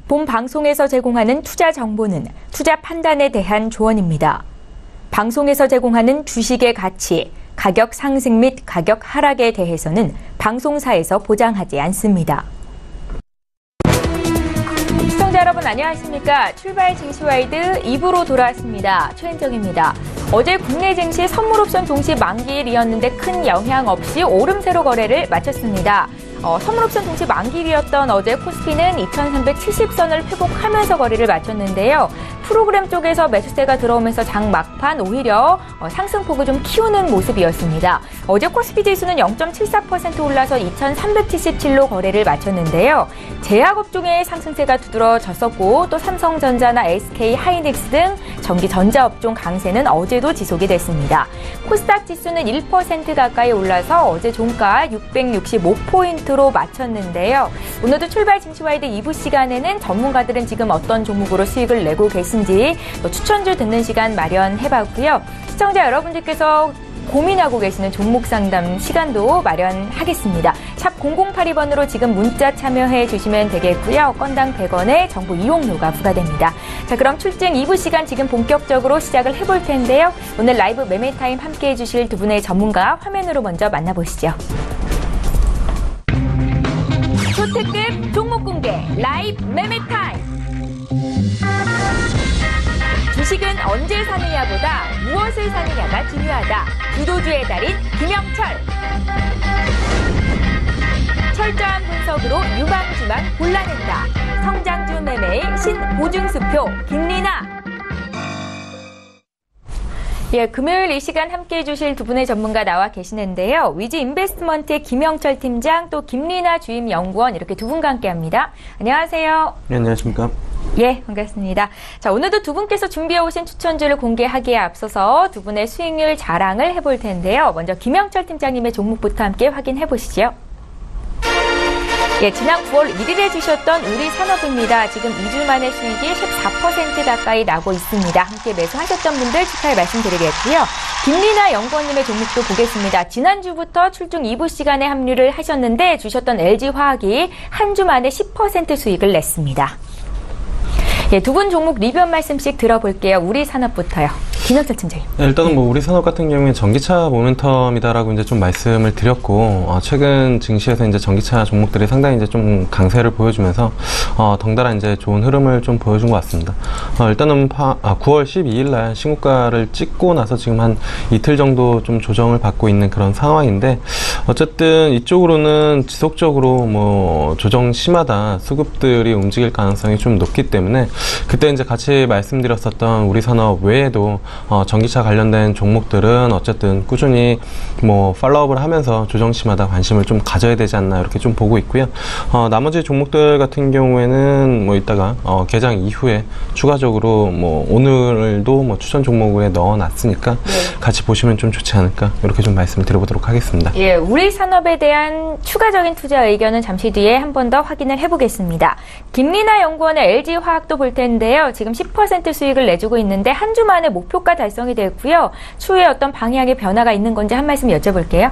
본 방송에서 제공하는 투자 정보는 투자 판단에 대한 조언입니다. 방송에서 제공하는 주식의 가치, 가격 상승 및 가격 하락에 대해서는 방송사에서 보장하지 않습니다. 시청자 여러분 안녕하십니까? 출발 증시와이드 2부로 돌아왔습니다. 최은정입니다. 어제 국내 증시 선물옵션 동시 만기일이었는데 큰 영향 없이 오름세로 거래를 마쳤습니다. 선물옵션 동시 만기일이었던 어제 코스피는 2370선을 회복하면서 거래를 마쳤는데요. 프로그램 쪽에서 매수세가 들어오면서 장 막판 오히려 상승폭을 좀 키우는 모습이었습니다. 어제 코스피 지수는 0.74% 올라서 2377로 거래를 마쳤는데요. 제약업종의 상승세가 두드러졌었고 또 삼성전자나 SK 하이닉스 등 전기 전자업종 강세는 어제도 지속이 됐습니다. 코스닥 지수는 1% 가까이 올라서 어제 종가 665포인트로 마쳤는데요. 오늘도 출발 증시와이드 2부 시간에는 전문가들은 지금 어떤 종목으로 수익을 내고 계신지 또 추천주 듣는 시간 마련해봤고요. 시청자 여러분들께서 고민하고 계시는 종목 상담 시간도 마련하겠습니다. 샵 0082번으로 지금 문자 참여해 주시면 되겠고요. 건당 100원의 정보 이용료가 부과됩니다. 자, 그럼 출증 2부 시간 지금 본격적으로 시작을 해볼 텐데요. 오늘 라이브 매매타임 함께해 주실 두 분의 전문가 화면으로 먼저 만나보시죠. 초특급 종목 공개 라이브 매매타임. 주식은 언제 사느냐보다 무엇을 사느냐가 중요하다. 구도주의 달인 김영철. 철저한 분석으로 유망주만 골라낸다. 성장주 매매의 신보증수표 김리나. 예, 금요일 이 시간 함께해 주실 두 분의 전문가 나와 계시는데요. 위즈 인베스트먼트의 김영철 팀장 또 김리나 주임연구원 이렇게 두 분과 함께합니다. 안녕하세요. 네, 안녕하십니까. 예, 반갑습니다. 자, 오늘도 두 분께서 준비해 오신 추천주를 공개하기에 앞서서 두 분의 수익률 자랑을 해볼 텐데요. 먼저 김영철 팀장님의 종목부터 함께 확인해 보시죠. 예, 지난 9월 1일에 주셨던 우리산업입니다. 지금 2주 만에 수익이 14% 가까이 나고 있습니다. 함께 매수하셨던 분들 축하의 말씀드리겠고요. 김리나 연구원님의 종목도 보겠습니다. 지난주부터 출중 2부 시간에 합류를 하셨는데 주셨던 LG화학이 한 주 만에 10% 수익을 냈습니다. 예, 두 분 종목 리뷰 한 말씀씩 들어볼게요. 우리산업부터요. 김영철 팀장님. 네, 일단은 우리산업 같은 경우에 전기차 모멘텀이다라고 이제 좀 말씀을 드렸고, 최근 증시에서 이제 전기차 종목들이 상당히 이제 좀 강세를 보여주면서, 덩달아 이제 좋은 흐름을 좀 보여준 것 같습니다. 일단은 9월 12일 날 신고가를 찍고 나서 지금 한 이틀 정도 좀 조정을 받고 있는 그런 상황인데, 어쨌든 이쪽으로는 지속적으로 조정 심하다 수급들이 움직일 가능성이 좀 높기 때문에, 그때 이제 같이 말씀드렸었던 우리산업 외에도 전기차 관련된 종목들은 어쨌든 꾸준히 팔로우업을 하면서 조정심마다 관심을 좀 가져야 되지 않나 이렇게 좀 보고 있고요. 나머지 종목들 같은 경우에는 이따가 개장 이후에 추가적으로 오늘도 추천 종목에 넣어놨으니까 네. 같이 보시면 좀 좋지 않을까 이렇게 좀 말씀을 드려보도록 하겠습니다. 예, 우리 산업에 대한 추가적인 투자 의견은 잠시 뒤에 한 번 더 확인을 해보겠습니다. 김리나 연구원의 LG화학도 볼 텐데요. 지금 10% 수익을 내주고 있는데 한 주 만에 목표가 달성이 됐고요. 추후에 어떤 방향의 변화가 있는 건지 한 말씀 여쭤볼게요.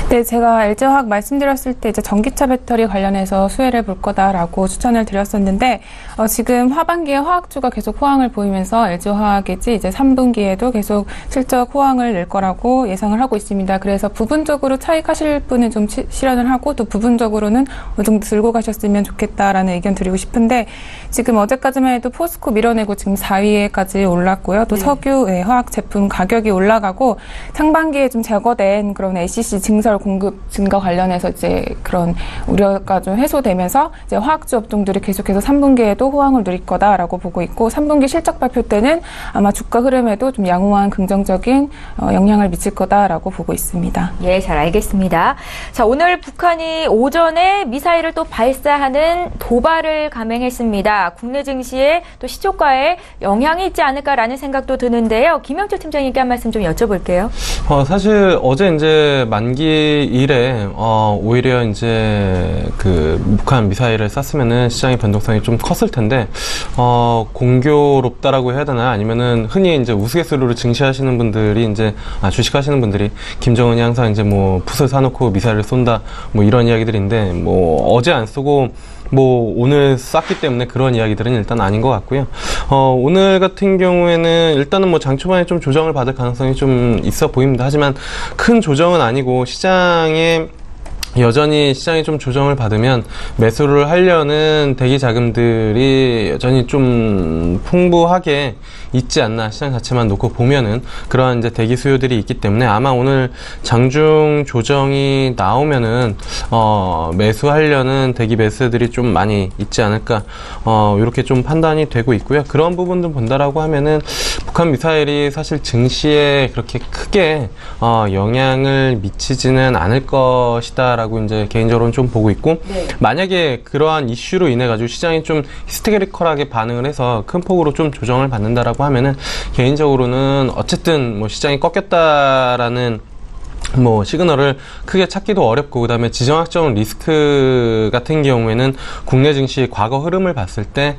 네, 제가 LG화학 말씀드렸을 때 이제 전기차 배터리 관련해서 수혜를 볼 거다라고 추천을 드렸었는데 지금 하반기에 화학주가 계속 호황을 보이면서 LG화학이지 이제 3분기에도 계속 실적 호황을 낼 거라고 예상을 하고 있습니다. 그래서 부분적으로 차익하실 분은 좀 실현을 하고 또 부분적으로는 어느 정도 들고 가셨으면 좋겠다라는 의견 드리고 싶은데 지금 어제까지만 해도 포스코 밀어내고 지금 4위에까지 올랐고요. 또 석유 화학 제품 가격이 올라가고 상반기에 좀 제거된 그런 ACC 증설 공급 증가 관련해서 이제 그런 우려가 좀 해소되면서 이제 화학주 업종들이 계속해서 3분기에도 호황을 누릴 거다라고 보고 있고 3분기 실적 발표 때는 아마 주가 흐름에도 좀 양호한 긍정적인 영향을 미칠 거다라고 보고 있습니다. 예, 잘 알겠습니다. 자, 오늘 북한이 오전에 미사일을 또 발사하는 도발을 감행했습니다. 국내 증시에 또 시초가에 영향이 있지 않을까라는 생각도 드는데요. 김영철 팀장님께 한 말씀 좀 여쭤볼게요. 사실 어제 이제 만기 일에 오히려 이제 그 북한 미사일을 쐈으면은 시장의 변동성이 좀 컸을 텐데 공교롭다라고 해야 되나 아니면은 흔히 이제 우스갯소리로 증시하시는 분들이 이제 주식하시는 분들이 김정은이 항상 이제 풋을 사놓고 미사일을 쏜다 이런 이야기들인데 어제 안 쏘고 뭐 오늘 쌌기 때문에 그런 이야기들은 일단 아닌 것 같고요. 오늘 같은 경우에는 일단은 뭐 장 초반에 좀 조정을 받을 가능성이 좀 있어 보입니다. 하지만 큰 조정은 아니고 여전히 시장이 좀 조정을 받으면 매수를 하려는 대기 자금들이 여전히 좀 풍부하게 있지 않나, 시장 자체만 놓고 보면은 그러한 이제 대기 수요들이 있기 때문에 아마 오늘 장중 조정이 나오면은 매수하려는 대기 매수들이 좀 많이 있지 않을까, 이렇게 좀 판단이 되고 있고요. 그런 부분들 본다라고 하면은 북한 미사일이 사실 증시에 그렇게 크게 영향을 미치지는 않을 것이다 라고 이제 개인적으로는 좀 보고 있고, 네. 만약에 그러한 이슈로 인해 가지고 시장이 좀 히스테리컬하게 반응을 해서 큰 폭으로 좀 조정을 받는다라고 하면은 개인적으로는 어쨌든 뭐 시장이 꺾였다라는 뭐 시그널을 크게 찾기도 어렵고, 그다음에 지정학적 리스크 같은 경우에는 국내 증시의 과거 흐름을 봤을 때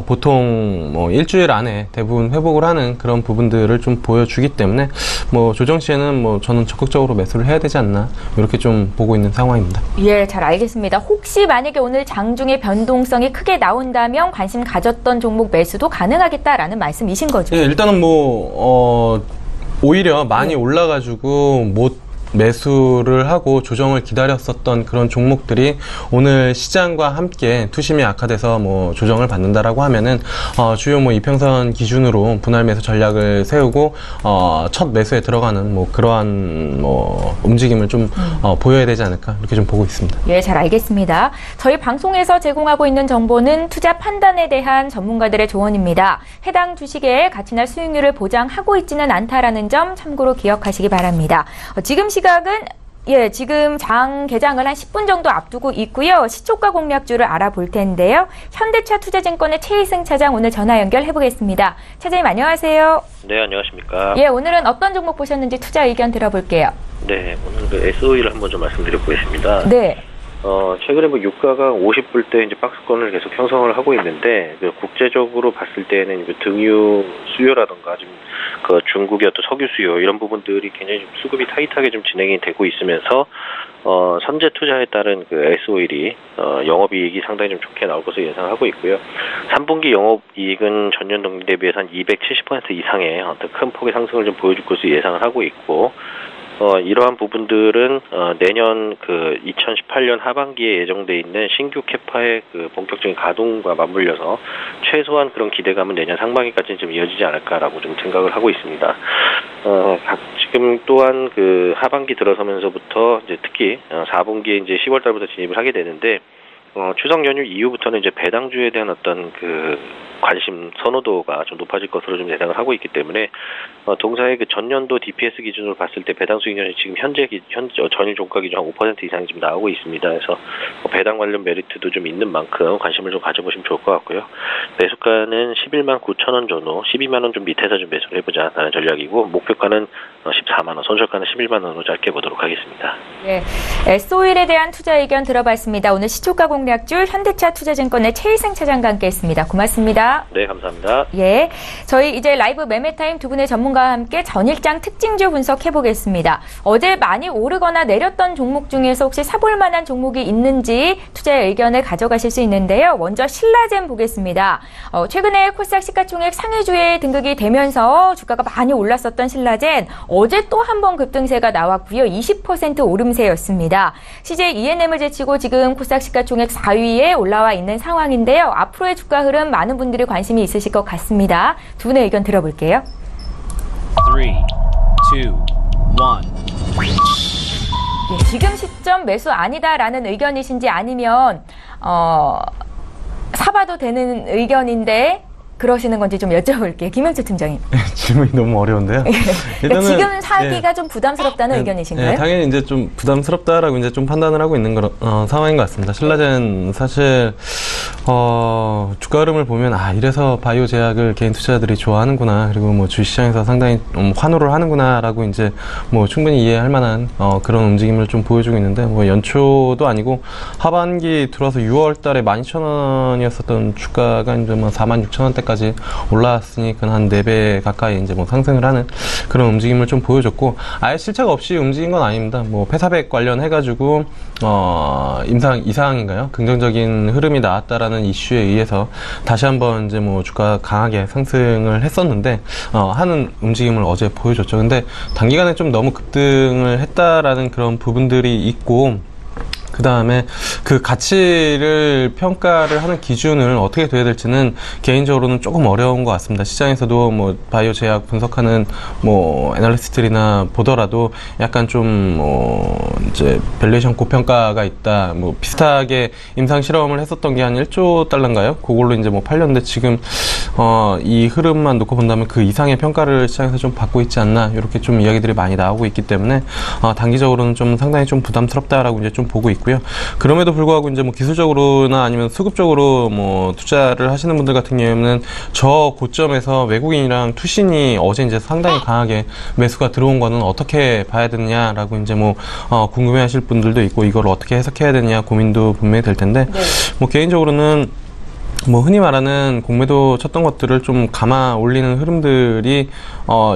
보통 뭐 일주일 안에 대부분 회복을 하는 그런 부분들을 좀 보여주기 때문에 뭐 조정 시에는 뭐 저는 적극적으로 매수를 해야 되지 않나, 이렇게 좀 보고 있는 상황입니다. 예, 잘 알겠습니다. 혹시 만약에 오늘 장중에 변동성이 크게 나온다면 관심 가졌던 종목 매수도 가능하겠다라는 말씀이신 거죠? 예, 일단은 뭐 오히려 많이 올라가지고 못 매수를 하고 조정을 기다렸었던 그런 종목들이 오늘 시장과 함께 투심이 악화돼서 뭐 조정을 받는다라고 하면은 주요 뭐 이평선 기준으로 분할 매수 전략을 세우고 첫 매수에 들어가는 뭐 그러한 뭐 움직임을 좀 보여야 되지 않을까, 이렇게 좀 보고 있습니다. 예, 잘 알겠습니다. 저희 방송에서 제공하고 있는 정보는 투자 판단에 대한 전문가들의 조언입니다. 해당 주식의 가치나 수익률을 보장하고 있지는 않다라는 점 참고로 기억하시기 바랍니다. 지금 시각은 지금 장 개장을 한 10분 정도 앞두고 있고요. 시초가 공략주를 알아볼 텐데요. 현대차 투자증권의 최희승 차장 오늘 전화 연결해 보겠습니다. 차장님 안녕하세요. 네, 안녕하십니까. 예, 오늘은 어떤 종목 보셨는지 투자 의견 들어볼게요. 네, 오늘 그 SOE를 한번 좀 말씀드려보겠습니다. 네. 최근에 뭐 유가가 50불대 이제 박스권을 계속 형성을 하고 있는데, 국제적으로 봤을 때는 등유 수요라던가 좀 그 중국의 어떤 석유 수요 이런 부분들이 굉장히 좀 수급이 타이트하게 좀 진행이 되고 있으면서 선제 투자에 따른 그 SOE이 영업이익이 상당히 좀 좋게 나올 것으로 예상하고 있고요. 3분기 영업이익은 전년 동기 대비해서 한 270% 이상의 어떤 큰 폭의 상승을 좀 보여줄 것으로 예상을 하고 있고, 이러한 부분들은 내년 그 2018년 하반기에 예정돼 있는 신규 캐파의 그 본격적인 가동과 맞물려서 최소한 그런 기대감은 내년 상반기까지는 좀 이어지지 않을까라고 좀 생각을 하고 있습니다. 지금 또한 그 하반기 들어서면서부터 이제 특히 4분기에 이제 10월 달부터 진입을 하게 되는데, 추석 연휴 이후부터는 이제 배당주에 대한 어떤 그 관심 선호도가 좀 높아질 것으로 좀 예상을 하고 있기 때문에 동사의 그 전년도 DPS 기준으로 봤을 때 배당 수익률이 지금 현재 전일 종가 기준 한 5% 이상이 좀 나오고 있습니다. 그래서 배당 관련 메리트도 좀 있는 만큼 관심을 좀 가져보시면 좋을 것 같고요. 매수가는 11만 9천 원 정도, 12만 원 좀 밑에서 좀 매수를 해보자라는 전략이고, 목표가는 14만 원, 손절가는 11만 원으로 짧게 보도록 하겠습니다. 네, SOE에 대한 투자 의견 들어봤습니다. 오늘 시초가 공략주 현대차 투자증권의 최희승 차장과 함께했습니다. 고맙습니다. 네, 감사합니다. 예, 저희 이제 라이브 매매타임 두 분의 전문가와 함께 전일장 특징주 분석해보겠습니다. 어제 많이 오르거나 내렸던 종목 중에서 혹시 사볼 만한 종목이 있는지 투자의 의견을 가져가실 수 있는데요. 먼저 신라젠 보겠습니다. 최근에 코스닥 시가총액 상위주에 등극이 되면서 주가가 많이 올랐었던 신라젠, 어제 또 한 번 급등세가 나왔고요. 20% 오름세였습니다. CJ E&M을 제치고 지금 코스닥 시가총액 4위에 올라와 있는 상황인데요. 앞으로의 주가 흐름 많은 분들이 관심이 있으실 것 같습니다. 두 분의 의견 들어볼게요. 3, 2, 1. 예, 지금 시점 매수 아니다라는 의견이신지, 아니면 사봐도 되는 의견인데 그러시는 건지 좀 여쭤볼게요. 김영철 팀장님. 질문이 너무 어려운데요. 그러니까 지금 사기가 좀 부담스럽다는 의견이신가요? 당연히 이제 좀 부담스럽다라고 이제 좀 판단을 하고 있는 상황인 것 같습니다. 신라젠 사실 주가 흐름을 보면 이래서 바이오 제약을 개인 투자자들이 좋아하는구나, 그리고 뭐 주시장에서 상당히 환호를 하는구나라고 이제 뭐 충분히 이해할 만한 그런 움직임을 좀 보여주고 있는데, 뭐 연초도 아니고 하반기 들어와서 6월달에 12,000원이었었던 주가가 이제 뭐 46,000원대까지 $1,500까지 올라왔으니까 한 4배 가까이 이제 뭐 상승을 하는 그런 움직임을 좀 보여줬고, 아예 실체가 없이 움직인 건 아닙니다. 뭐 폐사백 관련해가지고 이상인가요? 긍정적인 흐름이 나왔다라는 이슈에 의해서 다시 한번 이제 뭐 주가 강하게 상승을 했었는데 하는 움직임을 어제 보여줬죠. 근데 단기간에 좀 너무 급등을 했다라는 그런 부분들이 있고, 그 다음에 그 가치를 평가를 하는 기준을 어떻게 돼야 될지는 개인적으로는 조금 어려운 것 같습니다. 시장에서도 뭐 바이오 제약 분석하는 뭐 애널리스트들이나 보더라도 약간 좀 이제 밸류에이션 고평가가 있다, 뭐 비슷하게 임상 실험을 했었던 게 한 1조 달러인가요? 그걸로 이제 뭐 팔렸는데 지금 이 흐름만 놓고 본다면 그 이상의 평가를 시장에서 좀 받고 있지 않나, 이렇게 좀 이야기들이 많이 나오고 있기 때문에 단기적으로는 좀 상당히 좀 부담스럽다라고 이제 좀 보고 있고요. 그럼에도 불구하고 이제 뭐 기술적으로나 아니면 수급적으로 뭐 투자를 하시는 분들 같은 경우에는 저 고점에서 외국인이랑 투신이 어제 이제 상당히 강하게 매수가 들어온 거는 어떻게 봐야 되느냐라고 이제 뭐 궁금해하실 분들도 있고, 이걸 어떻게 해석해야 되느냐 고민도 분명히 될 텐데, 뭐 개인적으로는 뭐 흔히 말하는 공매도 쳤던 것들을 좀 감아 올리는 흐름들이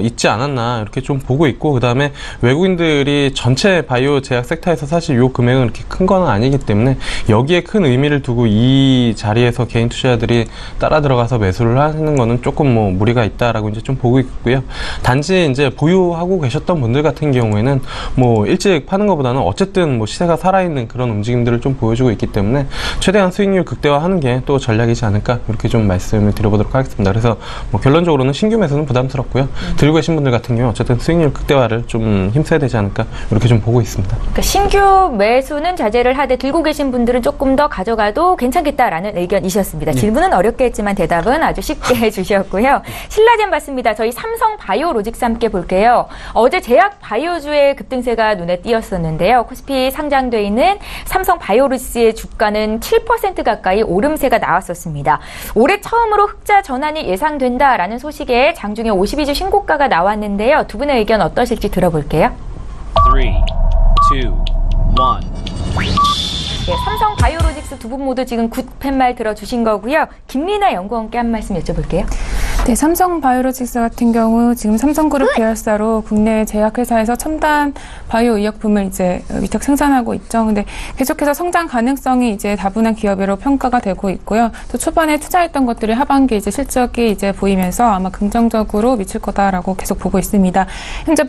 있지 않았나 이렇게 좀 보고 있고, 그 다음에 외국인들이 전체 바이오 제약 섹터에서 사실 요 금액은 그렇게 큰 건 아니기 때문에 여기에 큰 의미를 두고 이 자리에서 개인 투자자들이 따라 들어가서 매수를 하는 거는 조금 뭐 무리가 있다라고 이제 좀 보고 있고요. 단지 이제 보유하고 계셨던 분들 같은 경우에는 뭐 일찍 파는 것보다는 어쨌든 뭐 시세가 살아있는 그런 움직임들을 좀 보여주고 있기 때문에 최대한 수익률 극대화하는 게 또 전략이지 않을까, 이렇게 좀 말씀을 드려보도록 하겠습니다. 그래서 뭐 결론적으로는 신규 매수는 부담스럽고요. 들고 계신 분들 같은 경우 어쨌든 수익률 극대화를 좀 힘써야 되지 않을까, 이렇게 좀 보고 있습니다. 그러니까 신규 매수는 자제를 하되 들고 계신 분들은 조금 더 가져가도 괜찮겠다라는 의견이셨습니다. 질문은 어렵게 했지만 대답은 아주 쉽게 해주셨고요. 신라젠 봤습니다. 저희 삼성 바이오로직스 함께 볼게요. 어제 제약 바이오주의 급등세가 눈에 띄었었는데요. 코스피 상장돼 있는 삼성 바이오로직스의 주가는 7% 가까이 오름세가 나왔었습니다. 올해 처음으로 흑자 전환이 예상된다라는 소식에 장중에 52주 신고가가 나왔는데요. 두 분의 의견 어떠실지 들어볼게요. 3, 2, 1. 네, 삼성 바이오로직스 두 분 모두 지금 굿팻말 들어주신 거고요. 김리나 연구원께 한 말씀 여쭤볼게요. 네, 삼성 바이오로직스 같은 경우 지금 삼성그룹 계열사로 국내 제약회사에서 첨단 바이오 의약품을 이제 위탁 생산하고 있죠. 근데 계속해서 성장 가능성이 이제 다분한 기업으로 평가가 되고 있고요. 또 초반에 투자했던 것들이 하반기 이제 실적이 이제 보이면서 아마 긍정적으로 미칠 거다라고 계속 보고 있습니다. 현재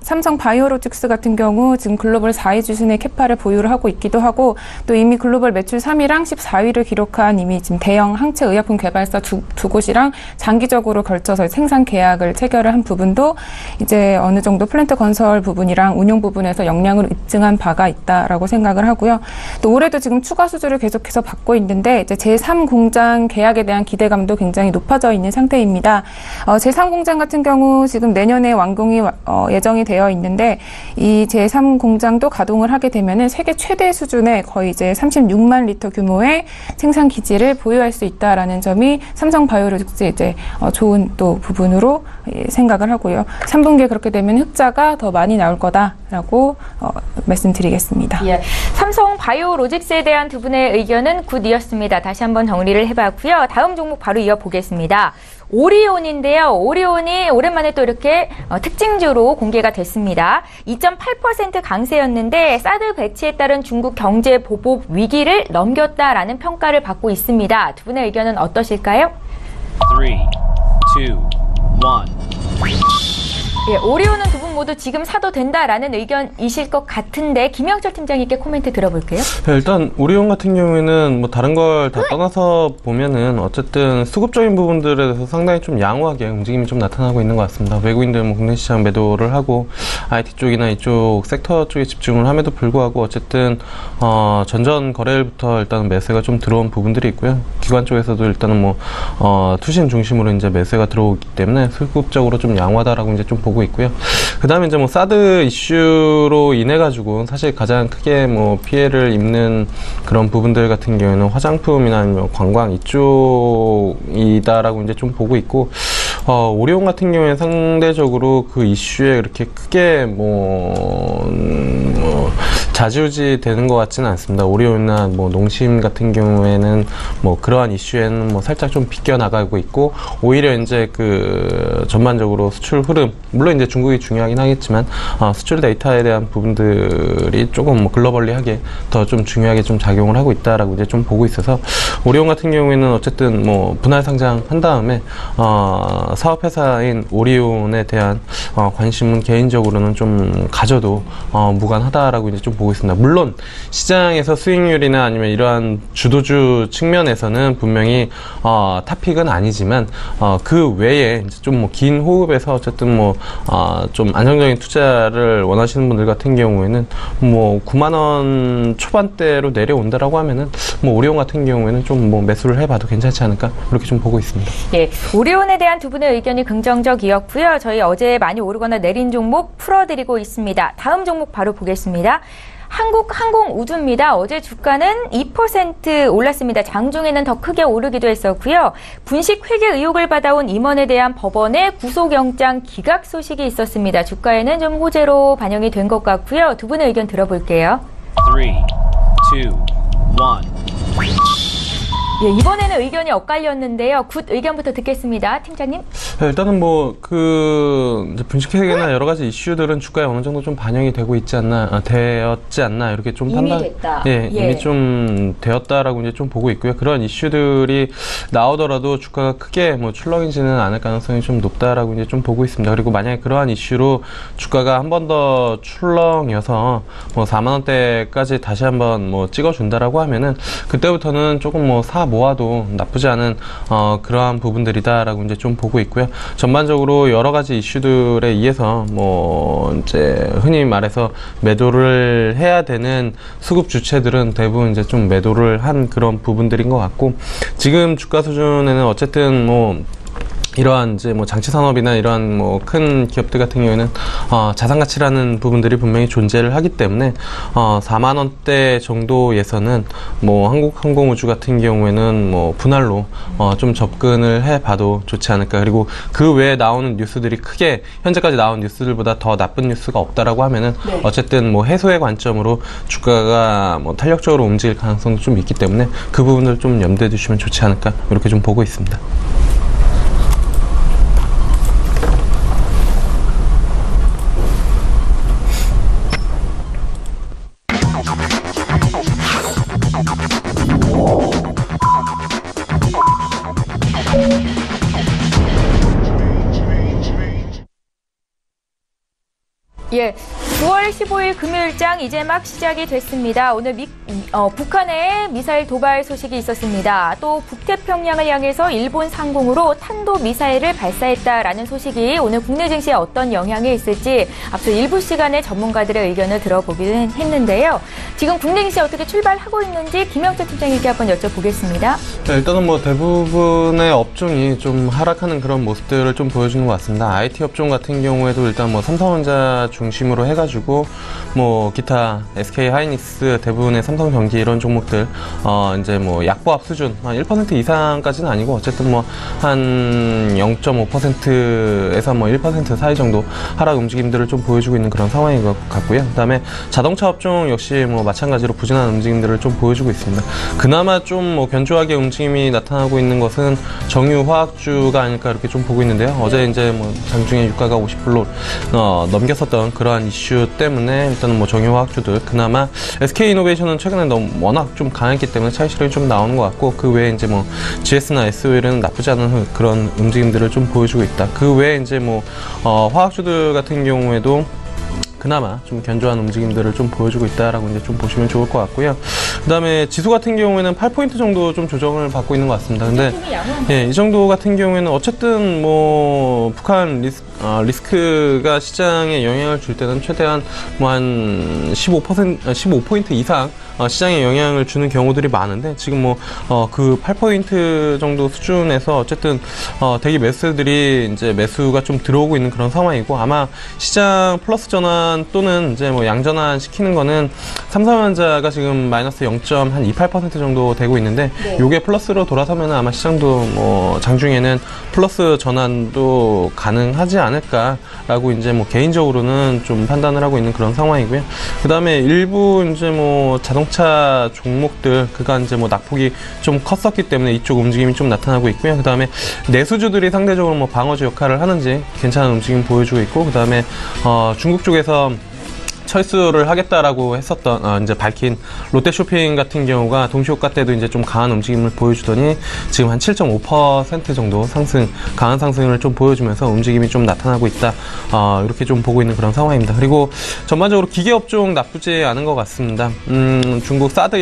삼성 바이오로직스 같은 경우 지금 글로벌 4위 주신의 캐파를 보유를 하고 있기도 하고, 또 이미 글로벌 매출 3위랑 14위를 기록한 이미 지금 대형 항체 의약품 개발사 두 곳이랑 장기적으로 걸쳐서 생산 계약을 체결을 한 부분도 이제 어느 정도 플랜트 건설 부분이랑 운용 부분에서 역량을 입증한 바가 있다라고 생각을 하고요. 또 올해도 지금 추가 수주를 계속해서 받고 있는데 이제 제3공장 계약에 대한 기대감도 굉장히 높아져 있는 상태입니다. 제3공장 같은 경우 지금 내년에 완공이 예정이 되어 있는데, 이 제3공장도 가동을 하게 되면은 세계 최대 수준의 거의 이제 36만 리터 규모의 생산 기지를 보유할 수 있다라는 점이 삼성 바이오로직스 이제 좋은 또 부분으로 생각을 하고요. 3분기에 그렇게 되면 흑자가 더 많이 나올 거다라고 말씀드리겠습니다. 예, 삼성 바이오로직스에 대한 두 분의 의견은 굿이었습니다. 다시 한번 정리를 해봤고요. 다음 종목 바로 이어보겠습니다. 오리온인데요. 오리온이 오랜만에 또 이렇게 특징주로 공개가 됐습니다. 2.8% 강세였는데 사드 배치에 따른 중국 경제 보복 위기를 넘겼다라는 평가를 받고 있습니다. 두 분의 의견은 어떠실까요? 3, 2, 1. 예, 오리온은 두 분 모두 지금 사도 된다라는 의견이실 것 같은데 김영철 팀장님께 코멘트 들어볼게요. 네, 일단 오리온 같은 경우에는 뭐 다른 걸 다 떠나서 보면은 어쨌든 수급적인 부분들에 대해서 상당히 좀 양호하게 움직임이 좀 나타나고 있는 것 같습니다. 외국인들 뭐 국내 시장 매도를 하고 IT 쪽이나 이쪽 섹터 쪽에 집중을 함에도 불구하고 어쨌든 전전 거래일부터 일단 매수가 좀 들어온 부분들이 있고요. 기관 쪽에서도 일단은 뭐 투신 중심으로 이제 매수가 들어오기 때문에 수급적으로 좀 양호하다라고 이제 좀 보고 있고요. 그 다음에 이제 뭐 사드 이슈로 인해 가지고 사실 가장 크게 뭐 피해를 입는 그런 부분들 같은 경우에는 화장품이나 아니면 관광 이쪽이다라고 이제 좀 보고 있고, 오리온 같은 경우에는 상대적으로 그 이슈에 그렇게 크게 좌지우지 되는 것 같지는 않습니다. 오리온이나 뭐 농심 같은 경우에는 뭐 그러한 이슈에는 뭐 살짝 좀 비껴 나가고 있고, 오히려 이제 그 전반적으로 수출 흐름, 물론 이제 중국이 중요하긴 하겠지만 수출 데이터에 대한 부분들이 조금 뭐 글로벌리하게 더 좀 중요하게 좀 작용을 하고 있다라고 이제 좀 보고 있어서, 오리온 같은 경우에는 어쨌든 뭐 분할 상장한 다음에 사업회사인 오리온에 대한 관심은 개인적으로는 좀 가져도 무관하다라고 이제 좀 보고 있습니다. 물론 시장에서 수익률이나 아니면 이러한 주도주 측면에서는 분명히 탑픽은 아니지만 그 외에 좀 뭐 긴 호흡에서 어쨌든 뭐 좀 안정적인 투자를 원하시는 분들 같은 경우에는 뭐 9만 원 초반대로 내려온다라고 하면은 뭐 오리온 같은 경우에는 좀 뭐 매수를 해봐도 괜찮지 않을까, 그렇게 좀 보고 있습니다. 예, 오리온에 대한 두 분의 의견이 긍정적이었고요. 저희 어제 많이 오르거나 내린 종목 풀어드리고 있습니다. 다음 종목 바로 보겠습니다. 한국항공우주입니다. 어제 주가는 2% 올랐습니다. 장중에는 더 크게 오르기도 했었고요. 분식 회계 의혹을 받아온 임원에 대한 법원의 구속영장 기각 소식이 있었습니다. 주가에는 좀 호재로 반영이 된 것 같고요. 두 분의 의견 들어볼게요. 3, 2, 1. 예, 이번에는 의견이 엇갈렸는데요. 굿 의견부터 듣겠습니다. 팀장님. 네, 일단은 뭐 분식회계나 여러 가지 이슈들은 주가에 어느 정도 좀 반영이 되고 있지 않나, 되었지 않나, 이렇게 좀 이미 됐다. 예, 예. 이미 좀 되었다라고 이제 좀 보고 있고요. 그런 이슈들이 나오더라도 주가가 크게 뭐 출렁이지는 않을 가능성이 좀 높다라고 이제 좀 보고 있습니다. 그리고 만약에 그러한 이슈로 주가가 한 번 더 출렁여서 뭐 4만 원대까지 다시 한번 뭐 찍어준다라고 하면은, 그때부터는 조금 뭐 모아도 나쁘지 않은 그러한 부분들이다라고 이제 좀 보고 있고요. 전반적으로 여러 가지 이슈들에 의해서 뭐 이제 흔히 말해서 매도를 해야 되는 수급 주체들은 대부분 이제 좀 매도를 한 그런 부분들인 것 같고, 지금 주가 수준에는 어쨌든 뭐 이러한 이제 뭐 장치 산업이나 이러한 뭐 큰 기업들 같은 경우에는 자산 가치라는 부분들이 분명히 존재를 하기 때문에 4만 원대 정도에서는 뭐 한국항공우주 같은 경우에는 뭐 분할로 좀 접근을 해봐도 좋지 않을까. 그리고 그 외에 나오는 뉴스들이 크게 현재까지 나온 뉴스들보다 더 나쁜 뉴스가 없다라고 하면은 네. 어쨌든 뭐 해소의 관점으로 주가가 뭐 탄력적으로 움직일 가능성도 좀 있기 때문에 그 부분을 좀 염두에 두시면 좋지 않을까, 이렇게 좀 보고 있습니다. 예, 9월 15일 금요일장 이제 막 시작이 됐습니다. 오늘 북한의 미사일 도발 소식이 있었습니다. 또 북태평양을 향해서 일본 상공으로 탄도미사일을 발사했다라는 소식이 오늘 국내 증시에 어떤 영향이 있을지 앞서 일부 시간에 전문가들의 의견을 들어보기는 했는데요. 지금 국내 증시 어떻게 출발하고 있는지 김영철 팀장님께 한번 여쭤보겠습니다. 네, 일단은 뭐 대부분의 업종이 좀 하락하는 그런 모습들을 좀 보여주는 것 같습니다. IT 업종 같은 경우에도 일단 뭐 삼성전자 중심으로 해가지고 뭐 기타 SK 하이닉스, 대부분의 삼성전기 이런 종목들 이제 뭐 약보합 수준 한 1% 이상까지는 아니고 어쨌든 뭐 한 0.5%에서 뭐 1% 사이 정도 하락 움직임들을 좀 보여주고 있는 그런 상황인 것 같고요. 그다음에 자동차 업종 역시 뭐 마찬가지로 부진한 움직임들을 좀 보여주고 있습니다. 그나마 좀 뭐 견조하게 움직임이 나타나고 있는 것은 정유 화학주가 아닐까, 이렇게 좀 보고 있는데요. 어제 이제 뭐 장중에 유가가 50불로 넘겼었던 그러한 이슈 때문에 일단은 뭐 정유 화학주들, 그나마 SK 이노베이션은 최근에 워낙 좀 강했기 때문에 차익 실현이 좀 나오는 것 같고, 그 외에 이제 뭐 GS나 SOL은 나쁘지 않은 그런 움직임들을 좀 보여주고 있다. 그 외에 이제 뭐 화학주들 같은 경우에도 그나마 좀 견조한 움직임들을 좀 보여주고 있다라고 이제 좀 보시면 좋을 것 같고요. 그 다음에 지수 같은 경우에는 8포인트 정도 좀 조정을 받고 있는 것 같습니다. 근데 예, 이 정도 같은 경우에는 어쨌든 뭐 북한 리스크가 시장에 영향을 줄 때는 최대한 뭐 한 15포인트 이상 시장에 영향을 주는 경우들이 많은데, 지금 뭐 그 8포인트 정도 수준에서 어쨌든 대기 매수들이 이제 매수가 좀 들어오고 있는 그런 상황이고, 아마 시장 플러스 전환 전환 또는 이제 뭐 양전환 시키는 거는 삼성전자가 지금 마이너스 0.28% 정도 되고 있는데 네. 요게 플러스로 돌아서면 아마 시장도 뭐 장중에는 플러스 전환도 가능하지 않을까라고 이제 뭐 개인적으로는 좀 판단을 하고 있는 그런 상황이고요. 그 다음에 일부 이제 뭐 자동차 종목들 그간 이제 뭐 낙폭이 좀 컸었기 때문에 이쪽 움직임이 좀 나타나고 있고요. 그 다음에 내수주들이 상대적으로 뭐 방어주 역할을 하는지 괜찮은 움직임 보여주고 있고, 그 다음에 중국 쪽에서 철수를 하겠다라고 했었던 이제 밝힌 롯데쇼핑 같은 경우가 동시효과 때도 이제 좀 강한 움직임을 보여주더니 지금 한 7.5% 정도 강한 상승을 좀 보여주면서 움직임이 좀 나타나고 있다. 이렇게 좀 보고 있는 그런 상황입니다. 그리고 전반적으로 기계업종 나쁘지 않은 것 같습니다. 중국 사드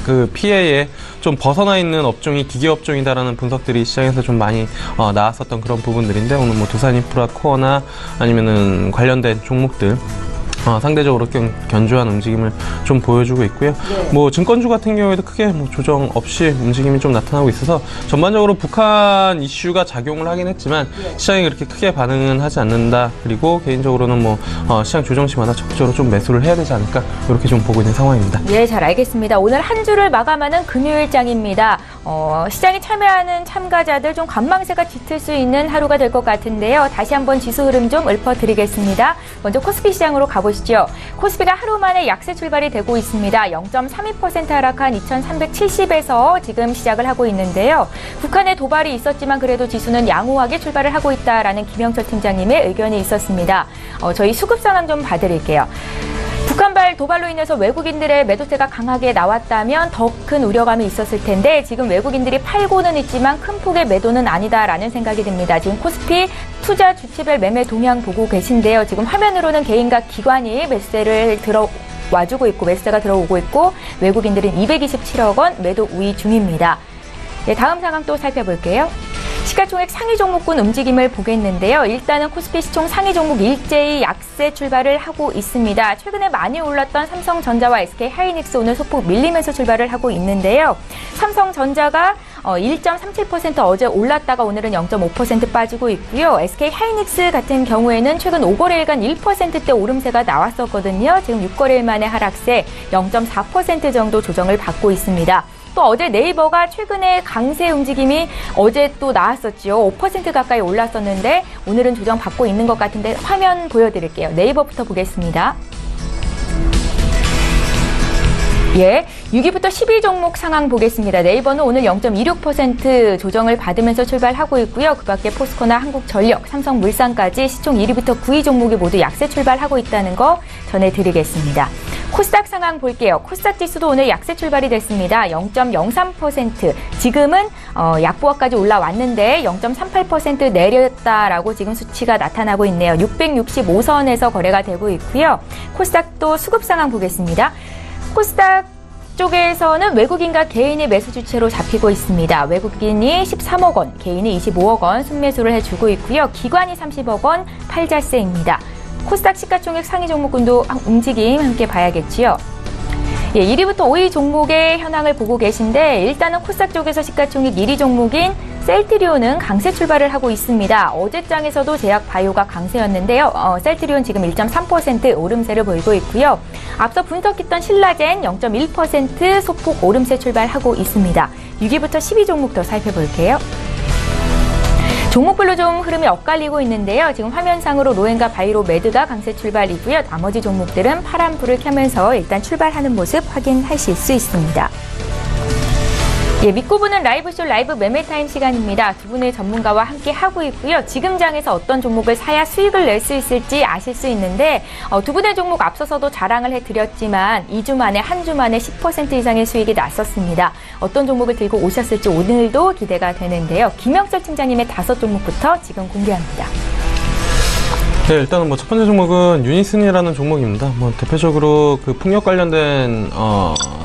그 피해에 좀 벗어나 있는 업종이 기계업종이다라는 분석들이 시장에서 좀 많이 나왔었던 그런 부분들인데, 오늘 뭐 두산인프라 코어나 아니면은 관련된 종목들 상대적으로 견조한 움직임을 좀 보여주고 있고요. 네. 뭐 증권주 같은 경우에도 크게 뭐 조정 없이 움직임이 좀 나타나고 있어서 전반적으로 북한 이슈가 작용을 하긴 했지만 시장이 그렇게 크게 반응은 하지 않는다. 그리고 개인적으로는 뭐 시장 조정 시마다 적극적으로 좀 매수를 해야 되지 않을까, 이렇게 좀 보고 있는 상황입니다. 예, 잘 알겠습니다. 오늘 한 주를 마감하는 금요일장입니다. 시장에 참여하는 참가자들 좀 관망세가 짙을 수 있는 하루가 될 것 같은데요. 다시 한번 지수 흐름 좀 읊어드리겠습니다. 먼저 코스피 시장으로 가보시죠. 코스피가 하루 만에 약세 출발이 되고 있습니다. 0.32% 하락한 2370에서 지금 시작을 하고 있는데요. 북한의 도발이 있었지만 그래도 지수는 양호하게 출발을 하고 있다라는 김영철 팀장님의 의견이 있었습니다. 저희 수급 상황 좀 봐드릴게요. 북한발 도발로 인해서 외국인들의 매도세가 강하게 나왔다면 더 큰 우려감이 있었을 텐데 지금 외국인들이 팔고는 있지만 큰 폭의 매도는 아니다라는 생각이 듭니다. 지금 코스피 투자 주체별 매매 동향 보고 계신데요. 지금 화면으로는 개인과 기관이 매수세를 들어와주고 있고 매수세가 들어오고 있고 외국인들은 227억 원 매도 우위 중입니다. 네, 다음 상황 또 살펴볼게요. 시가총액 상위 종목군 움직임을 보겠는데요. 일단은 코스피 시총 상위 종목 일제히 약세 출발을 하고 있습니다. 최근에 많이 올랐던 삼성전자와 SK하이닉스 오늘 소폭 밀리면서 출발을 하고 있는데요. 삼성전자가 1.37% 어제 올랐다가 오늘은 0.5% 빠지고 있고요. SK하이닉스 같은 경우에는 최근 5거래일간 1%대 오름세가 나왔었거든요. 지금 6거래일 만에 하락세 0.4% 정도 조정을 받고 있습니다. 또 어제 네이버가 최근에 강세 움직임이 어제 또 나왔었죠. 5% 가까이 올랐었는데 오늘은 조정받고 있는 것 같은데 화면 보여드릴게요. 네이버부터 보겠습니다. 예, 6위부터 10위 종목 상황 보겠습니다. 네이버는 오늘 0.26% 조정을 받으면서 출발하고 있고요. 그 밖에 포스코나 한국전력, 삼성물산까지 시총 1위부터 9위 종목이 모두 약세 출발하고 있다는 거 전해드리겠습니다. 코스닥 상황 볼게요. 코스닥 지수도 오늘 약세 출발이 됐습니다. 0.03%. 지금은 약보합까지 올라왔는데 0.38% 내렸다라고 지금 수치가 나타나고 있네요. 665선에서 거래가 되고 있고요. 코스닥도 수급 상황 보겠습니다. 코스닥 쪽에서는 외국인과 개인이 매수 주체로 잡히고 있습니다. 외국인이 13억 원, 개인이 25억 원 순매수를 해주고 있고요. 기관이 30억 원 팔자세입니다. 코스닥 시가총액 상위 종목군도 움직임 함께 봐야겠지요. 예, 1위부터 5위 종목의 현황을 보고 계신데 일단은 코스닥 쪽에서 시가총액 1위 종목인 셀트리온은 강세 출발을 하고 있습니다. 어제장에서도 제약바이오가 강세였는데요. 셀트리온 지금 1.3% 오름세를 보이고 있고요. 앞서 분석했던 신라젠 0.1% 소폭 오름세 출발하고 있습니다. 6위부터 10위 종목 더 살펴볼게요. 종목별로 좀 흐름이 엇갈리고 있는데요. 지금 화면상으로 로엔과 바이로 매드가 강세 출발이고요. 나머지 종목들은 파란불을 켜면서 일단 출발하는 모습 확인하실 수 있습니다. 예, 믿고 보는 라이브쇼 라이브 매매타임 시간입니다. 두 분의 전문가와 함께 하고 있고요. 지금 장에서 어떤 종목을 사야 수익을 낼 수 있을지 아실 수 있는데 두 분의 종목 앞서서도 자랑을 해드렸지만 2주 만에 한 주 만에 10% 이상의 수익이 났었습니다. 어떤 종목을 들고 오셨을지 오늘도 기대가 되는데요. 김영철 팀장님의 5종목부터 지금 공개합니다. 네, 일단은 뭐 첫 번째 종목은 유니슨이라는 종목입니다. 뭐 대표적으로 그 풍력 관련된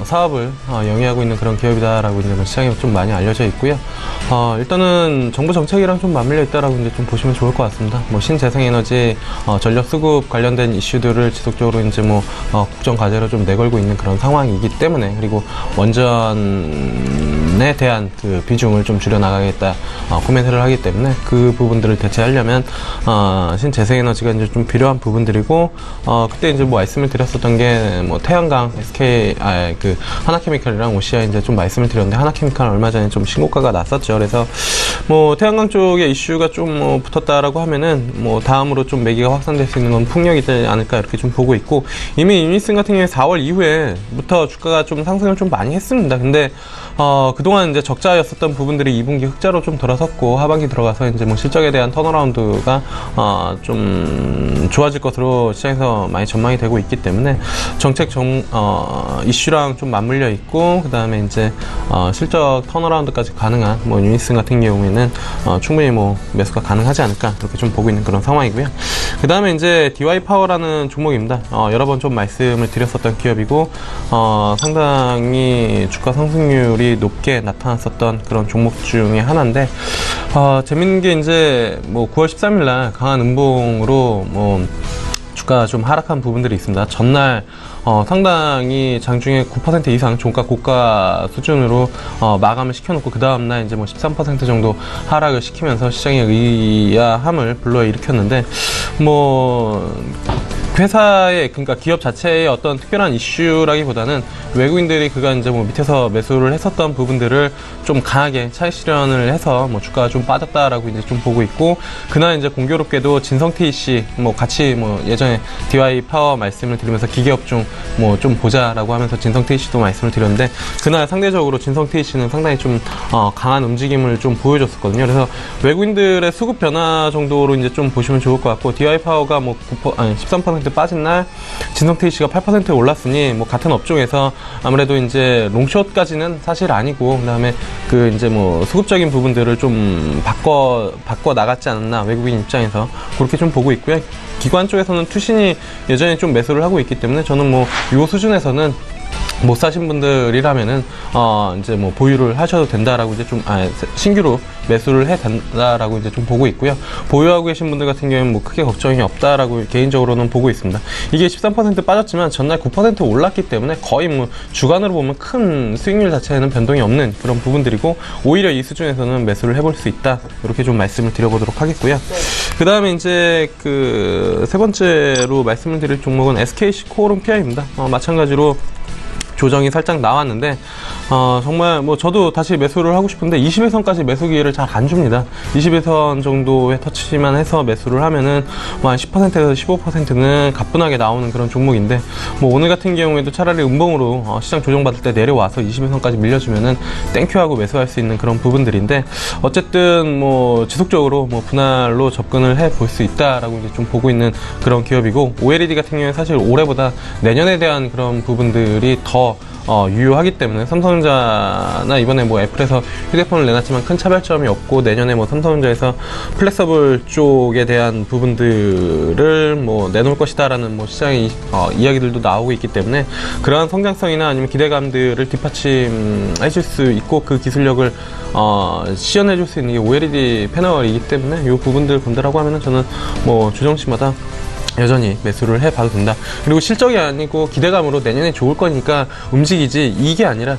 사업을 영위하고 있는 그런 기업이다라고 이제 시장에 좀 많이 알려져 있고요. 일단은 정부 정책이랑 좀 맞물려 있다라고 이제 좀 보시면 좋을 것 같습니다. 뭐 신재생에너지, 전력 수급 관련된 이슈들을 지속적으로 이제 뭐 국정 과제로 좀 내걸고 있는 그런 상황이기 때문에, 그리고 원전에 대한 그 비중을 좀 줄여 나가겠다 코멘트를 하기 때문에 그 부분들을 대체하려면 신재생에너지가 이제 좀 필요한 부분들이고, 그때 이제 뭐 말씀을 드렸었던 게 뭐 태양광, 그 하나케미칼이랑 OCI 이제 좀 말씀을 드렸는데, 하나케미칼 얼마 전에 좀 신고가가 났었죠. 그래서 뭐 태양광 쪽에 이슈가 좀 뭐 붙었다라고 하면은 뭐 다음으로 좀 매기가 확산될 수 있는 건 풍력이지 않을까 이렇게 좀 보고 있고, 이미 유니슨 같은 경우에 4월 이후에부터 주가가 좀 상승을 좀 많이 했습니다. 근데 그동안 이제 적자였었던 부분들이 2분기 흑자로 좀 돌아섰고, 하반기 들어가서 이제 뭐 실적에 대한 턴어라운드가 좀 좋아질 것으로 시장에서 많이 전망이 되고 있기 때문에 정책 이슈랑 좀 맞물려 있고, 그 다음에 이제 실적 턴어라운드까지 가능한 뭐 유니슨 같은 경우에는 충분히 뭐 매수가 가능하지 않을까 이렇게 좀 보고 있는 그런 상황이고요. 그 다음에 이제 DY 파워라는 종목입니다. 여러 번 좀 말씀을 드렸었던 기업이고, 상당히 주가 상승률이 높게 나타났었던 그런 종목 중에 하나인데, 재밌는 게 이제 뭐 9월 13일 날 강한 음봉으로 뭐 주가가 좀 하락한 부분들이 있습니다. 전날 상당히 장중에 9% 이상 종가 고가 수준으로 마감을 시켜놓고, 그 다음날 이제 뭐 13% 정도 하락을 시키면서 시장의 의아함을 불러일으켰는데, 뭐 회사의, 그러니까 기업 자체의 어떤 특별한 이슈라기보다는 외국인들이 그간 이제 뭐 밑에서 매수를 했었던 부분들을 좀 강하게 차익 실현을 해서 뭐 주가가 좀 빠졌다라고 이제 좀 보고 있고, 그날 이제 공교롭게도 진성 TEC 뭐 같이 뭐 예전에 DY 파워 말씀을 드리면서 기계업종 뭐 좀 보자라고 하면서 진성 TEC도 말씀을 드렸는데, 그날 상대적으로 진성 TEC는 상당히 좀 강한 움직임을 좀 보여줬었거든요. 그래서 외국인들의 수급 변화 정도로 이제 좀 보시면 좋을 것 같고, DY 파워가 뭐 13% 빠진 날 진성 TEC가 8% 올랐으니 뭐 같은 업종에서 아무래도 이제 롱숏까지는 사실 아니고, 그다음에 그 이제 뭐 수급적인 부분들을 좀 바꿔 나갔지 않았나 외국인 입장에서 그렇게 좀 보고 있고요. 기관 쪽에서는 투신이 여전히 좀 매수를 하고 있기 때문에 저는 뭐 이 수준에서는 못 사신 분들이라면은 이제 뭐 보유를 하셔도 된다라고 이제 좀 신규로 매수를 해 된다라고 이제 좀 보고 있고요. 보유하고 계신 분들 같은 경우에는 뭐 크게 걱정이 없다라고 개인적으로는 보고 있습니다. 이게 13% 빠졌지만 전날 9% 올랐기 때문에 거의 뭐 주간으로 보면 큰 수익률 자체에는 변동이 없는 그런 부분들이고, 오히려 이 수준에서는 매수를 해볼 수 있다, 이렇게 좀 말씀을 드려보도록 하겠고요. 그 다음에 이제 그 세 번째로 말씀을 드릴 종목은 SKC 코오롱 PI입니다. 마찬가지로 조정이 살짝 나왔는데, 정말 뭐 저도 다시 매수를 하고 싶은데 20일선까지 매수 기회를 잘 안 줍니다. 20일선 정도의 터치만 해서 매수를 하면은 뭐 한 10%에서 15%는 가뿐하게 나오는 그런 종목인데, 뭐 오늘 같은 경우에도 차라리 음봉으로 시장 조정받을 때 내려와서 20일선까지 밀려주면은 땡큐하고 매수할 수 있는 그런 부분들인데, 어쨌든 뭐 지속적으로 뭐 분할로 접근을 해 볼 수 있다라고 이제 좀 보고 있는 그런 기업이고, OLED 같은 경우에 사실 올해보다 내년에 대한 그런 부분들이 더 유효하기 때문에, 삼성전자나 이번에 뭐 애플에서 휴대폰을 내놨지만 큰 차별점이 없고, 내년에 뭐 삼성전자에서 플렉서블 쪽에 대한 부분들을 뭐 내놓을 것이다라는 뭐 시장의 이야기들도 나오고 있기 때문에, 그러한 성장성이나 아니면 기대감들을 뒷받침해 줄 수 있고, 그 기술력을 시연해 줄 수 있는 게 OLED 패널이기 때문에, 이 부분들 본다라고 하면은 저는 뭐 주정치마다 여전히 매수를 해봐도 된다. 그리고 실적이 아니고 기대감으로 내년에 좋을 거니까 움직이지, 이게 아니라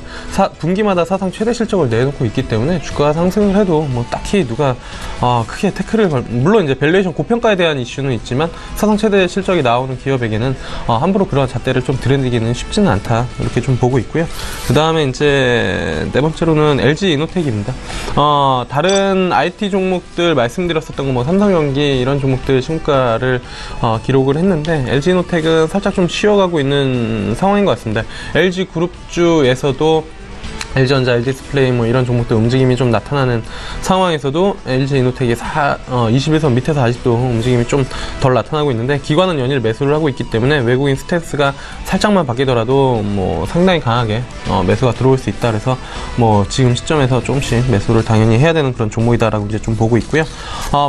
분기마다 사상 최대 실적을 내놓고 있기 때문에 주가가 상승을 해도 뭐 딱히 누가 크게 태클을 물론 이제 밸류에이션 고평가에 대한 이슈는 있지만 사상 최대 실적이 나오는 기업에게는 함부로 그런 잣대를 좀 들이대기는 쉽지는 않다, 이렇게 좀 보고 있고요. 그 다음에 이제 네 번째로는 LG 이노텍입니다. 다른 IT 종목들 말씀드렸었던 거 뭐 삼성전기 이런 종목들 신고가를 기록을 했는데, LG이노텍은 살짝 좀 쉬어가고 있는 상황인 것 같습니다. LG그룹주에서도 LG전자, LG디스플레이 뭐 이런 종목들 움직임이 좀 나타나는 상황에서도 LG이노텍이 21선 밑에서 아직도 움직임이 좀 덜 나타나고 있는데, 기관은 연일 매수를 하고 있기 때문에 외국인 스탠스가 살짝만 바뀌더라도 뭐 상당히 강하게 매수가 들어올 수 있다. 그래서 뭐 지금 시점에서 조금씩 매수를 당연히 해야 되는 그런 종목이다라고 이제 좀 보고 있고요.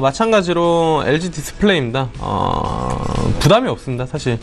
마찬가지로 LG디스플레이입니다. 부담이 없습니다. 사실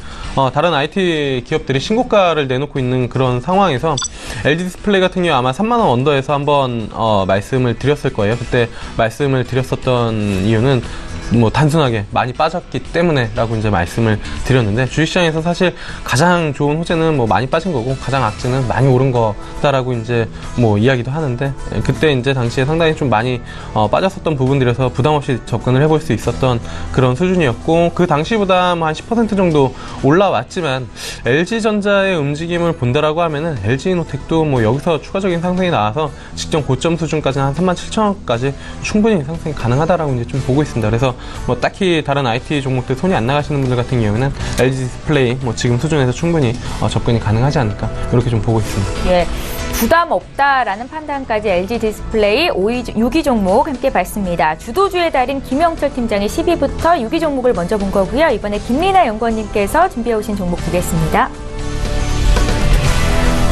다른 IT 기업들이 신고가를 내놓고 있는 그런 상황에서 LG디스플레이 같은 경우 아마 3만원 언더에서 한번 말씀을 드렸을 거예요. 그때 말씀을 드렸었던 이유는 뭐 단순하게 많이 빠졌기 때문에 라고 이제 말씀을 드렸는데, 주식시장에서 사실 가장 좋은 호재는 뭐 많이 빠진 거고 가장 악재는 많이 오른 거다라고 이제 뭐 이야기도 하는데, 그때 이제 당시에 상당히 좀 많이 빠졌었던 부분들에서 부담 없이 접근을 해볼 수 있었던 그런 수준이었고, 그 당시보다 뭐 한 10% 정도 올라왔지만 LG전자의 움직임을 본다라고 하면은 LG이노텍도 뭐 여기서 추가적인 상승이 나와서 직전 고점 수준까지는 한 37,000원까지 충분히 상승이 가능하다라고 이제 좀 보고 있습니다. 그래서 뭐 딱히 다른 IT 종목들 손이 안 나가시는 분들 같은 경우에는 LG디스플레이 뭐 지금 수준에서 충분히 접근이 가능하지 않을까, 이렇게 좀 보고 있습니다. 예, 부담 없다라는 판단까지 LG디스플레이 6위 종목 함께 봤습니다. 주도주의 달인 김영철 팀장이 10위부터 6위 종목을 먼저 본 거고요. 이번에 김민아 연구원님께서 준비해 오신 종목 보겠습니다.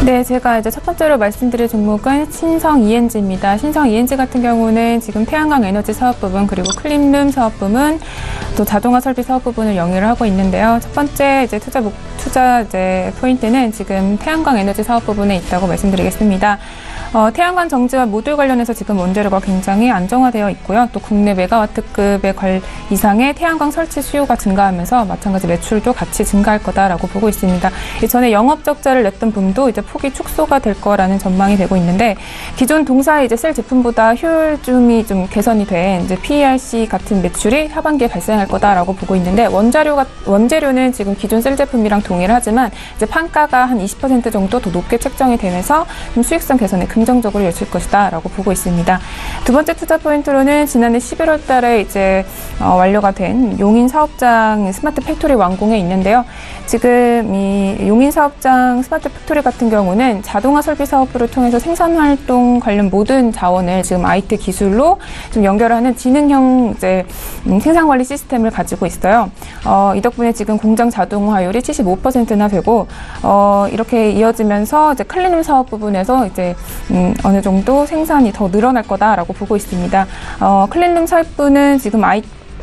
네, 제가 이제 첫 번째로 말씀드릴 종목은 신성 ENG입니다. 신성 ENG 같은 경우는 지금 태양광 에너지 사업 부분, 그리고 클린룸 사업 부분, 또 자동화 설비 사업 부분을 영위를 하고 있는데요. 첫 번째 이제 투자 이제 포인트는 지금 태양광 에너지 사업 부분에 있다고 말씀드리겠습니다. 태양광 정지와 모듈 관련해서 지금 원재료가 굉장히 안정화되어 있고요. 또 국내 메가와트급의 이상의 태양광 설치 수요가 증가하면서 마찬가지 매출도 같이 증가할 거다라고 보고 있습니다. 이전에 영업 적자를 냈던 분도 이제 폭이 축소가 될 거라는 전망이 되고 있는데, 기존 동사의 이제 셀 제품보다 효율쯤이 좀 개선이 된 이제 PERC 같은 매출이 하반기에 발생할 거다라고 보고 있는데, 원재료는 지금 기존 셀 제품이랑 동일하지만 이제 판가가 한 20% 정도 더 높게 책정이 되면서 좀 수익성 개선에 긍정적으로 여실 것이다라고 보고 있습니다. 두 번째 투자 포인트로는 지난해 11월 달에 이제 완료가 된 용인 사업장 스마트 팩토리 완공에 있는데요. 지금 이 용인 사업장 스마트 팩토리 같은 경우는 자동화 설비 사업부를 통해서 생산 활동 관련 모든 자원을 지금 IT 기술로 좀 연결하는 지능형 이제 생산 관리 시스템을 가지고 있어요. 이 덕분에 지금 공장 자동화율이 75%나 되고, 이렇게 이어지면서 이제 클린룸 사업 부분에서 이제 어느 정도 생산이 더 늘어날 거다라고 보고 있습니다. 클린룸 사업부는 지금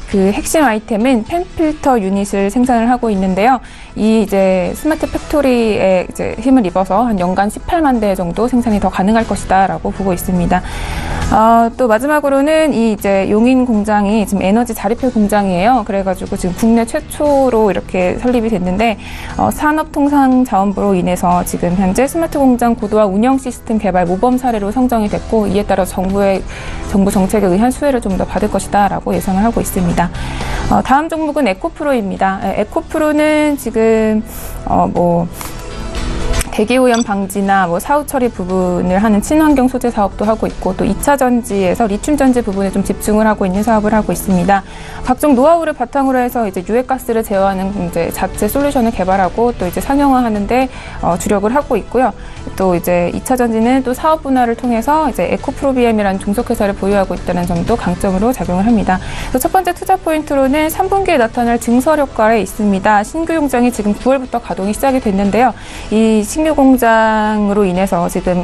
그 핵심 아이템은 팬 필터 유닛을 생산을 하고 있는데요. 이 이제 스마트 팩토리에 이제 힘을 입어서 한 연간 18만 대 정도 생산이 더 가능할 것이다라고 보고 있습니다. 또 마지막으로는 이 이제 용인 공장이 지금 에너지 자립형 공장이에요. 그래가지고 지금 국내 최초로 이렇게 설립이 됐는데, 산업통상자원부로 인해서 지금 현재 스마트 공장 고도화 운영 시스템 개발 모범 사례로 선정이 됐고, 이에 따라 정부 정책에 의한 수혜를 좀 더 받을 것이다라고 예상을 하고 있습니다. 다음 종목은 에코프로입니다. 에코프로는 지금 대기오염 방지나 사후 처리 부분을 하는 친환경 소재 사업도 하고 있고, 또 2차 전지에서 리튬 전지 부분에 좀 집중을 하고 있는 사업을 하고 있습니다. 각종 노하우를 바탕으로 해서 이제 유해가스를 제어하는 이제 자체 솔루션을 개발하고 또 이제 상용화하는데 주력을 하고 있고요. 또 이제 2차 전지는 또 사업 분할을 통해서 이제 에코프로비엠이라는 종속회사를 보유하고 있다는 점도 강점으로 작용을 합니다. 그래서 첫 번째 투자 포인트로는 3분기에 나타날 증설 효과에 있습니다. 신규 공장이 지금 9월부터 가동이 시작이 됐는데요. 이 신규 공장으로 인해서 지금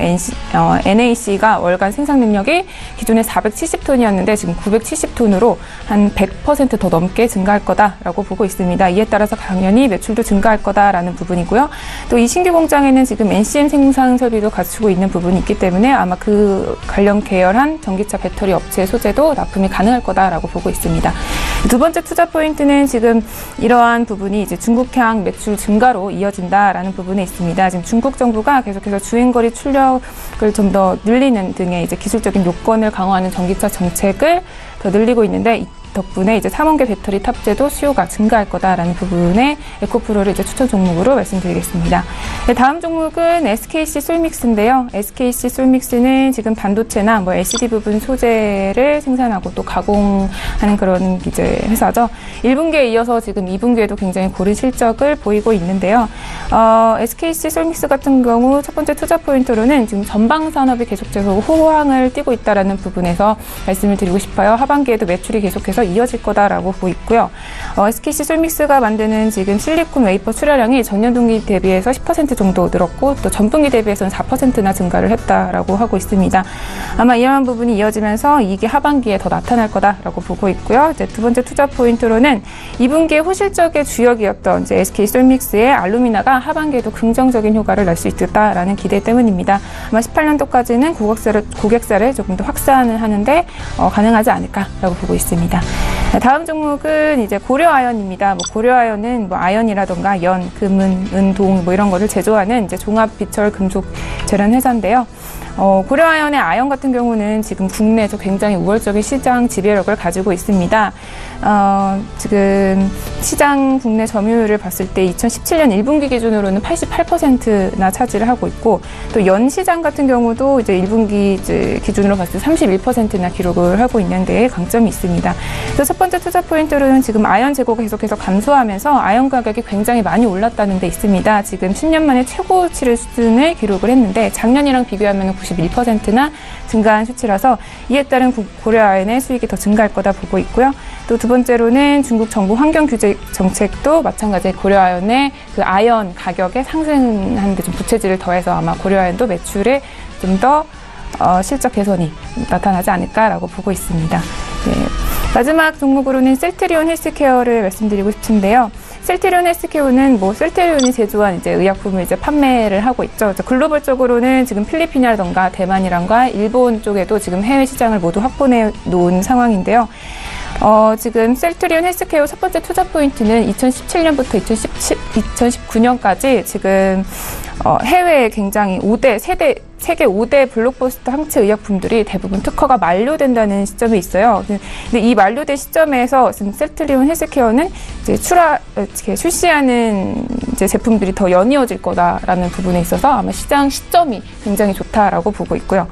NAC가 월간 생산 능력이 기존에 470톤이었는데 지금 970톤으로 한 100% 더 넘게 증가할 거다라고 보고 있습니다. 이에 따라서 당연히 매출도 증가할 거다라는 부분이고요. 또 이 신규 공장에는 지금 NCM 생산 설비도 갖추고 있는 부분이 있기 때문에 아마 그 관련 계열한 전기차 배터리 업체 소재도 납품이 가능할 거다라고 보고 있습니다. 두 번째 투자 포인트는 지금 이러한 부분이 이제 중국향 매출 증가로 이어진다라는 부분에 있습니다. 지금 중국 정부가 계속해서 주행거리 출력을 좀 더 늘리는 등의 이제 기술적인 요건을 강화하는 전기차 정책을 더 늘리고 있는데, 덕분에 이제 3원계 배터리 탑재도 수요가 증가할 거다라는 부분에 에코프로를 이제 추천 종목으로 말씀드리겠습니다. 네, 다음 종목은 SKC 솔믹스인데요. SKC 솔믹스는 지금 반도체나 뭐 LCD 부분 소재를 생산하고 또 가공하는 그런 이제 회사죠. 1분기에 이어서 지금 2분기에도 굉장히 고른 실적을 보이고 있는데요. SKC 솔믹스 같은 경우 첫 번째 투자 포인트로는 지금 전방 산업이 계속적으로 호황을 띠고 있다라는 부분에서 말씀을 드리고 싶어요. 하반기에도 매출이 계속해서 이어질 거다라고 보고 있고요. SKC 솔믹스가 만드는 지금 실리콘 웨이퍼 출하량이 전년 동기 대비해서 10% 정도 늘었고 또 전분기 대비해서는 4%나 증가를 했다라고 하고 있습니다. 아마 이러한 부분이 이어지면서 이게 하반기에 더 나타날 거다라고 보고 있고요. 이제 두 번째 투자 포인트로는 2분기에 호실적의 주역이었던 이제 SK 솔믹스의 알루미나가 하반기에도 긍정적인 효과를 낼 수 있겠다라는 기대 때문입니다. 아마 18년도까지는 고객사를 조금 더 확산을 하는데 가능하지 않을까라고 보고 있습니다. 다음 종목은 이제 고려아연입니다. 뭐 고려아연은 뭐 아연이라던가 연, 금은, 은, 동 뭐 이런 거를 제조하는 이제 종합 비철 금속 재련 회사인데요. 고려아연의 아연 같은 경우는 지금 국내에서 굉장히 우월적인 시장 지배력을 가지고 있습니다. 지금 시장 국내 점유율을 봤을 때 2017년 1분기 기준으로는 88%나 차지를 하고 있고 또 연 시장 같은 경우도 이제 1분기 이제 기준으로 봤을 때 31%나 기록을 하고 있는 데 강점이 있습니다. 그래서 첫 번째 투자 포인트로는 지금 아연 재고가 계속해서 감소하면서 아연 가격이 굉장히 많이 올랐다는 데 있습니다. 지금 10년 만에 최고치를 수준을 기록을 했는데 작년이랑 비교하면 91%나 증가한 수치라서 이에 따른 고려아연의 수익이 더 증가할 거다 보고 있고요. 또 두 번째로는 중국 정부 환경 규제 정책도 마찬가지 고려아연의 그 아연 가격에 상승하는 데 좀 부채질을 더해서 아마 고려아연도 매출에 좀 더 실적 개선이 나타나지 않을까라고 보고 있습니다. 네. 마지막 종목으로는 셀트리온 헬스케어를 말씀드리고 싶은데요. 셀트리온 헬스케어는 뭐 셀트리온이 제조한 이제 의약품을 이제 판매를 하고 있죠. 글로벌적으로는 지금 필리핀이라던가 대만이란가 일본 쪽에도 지금 해외 시장을 모두 확보해 놓은 상황인데요. 지금 셀트리온 헬스케어 첫 번째 투자 포인트는 2017년부터 2019년까지 지금 해외에 굉장히 세계 5대 블록버스터 항체 의약품들이 대부분 특허가 만료된다는 시점에 있어요. 근데 이 만료된 시점에서 지금 셀트리온 헬스케어는 이제 출시하는 이제 제품들이 더 연이어질 거다라는 부분에 있어서 아마 시장 시점이 굉장히 좋다라고 보고 있고요.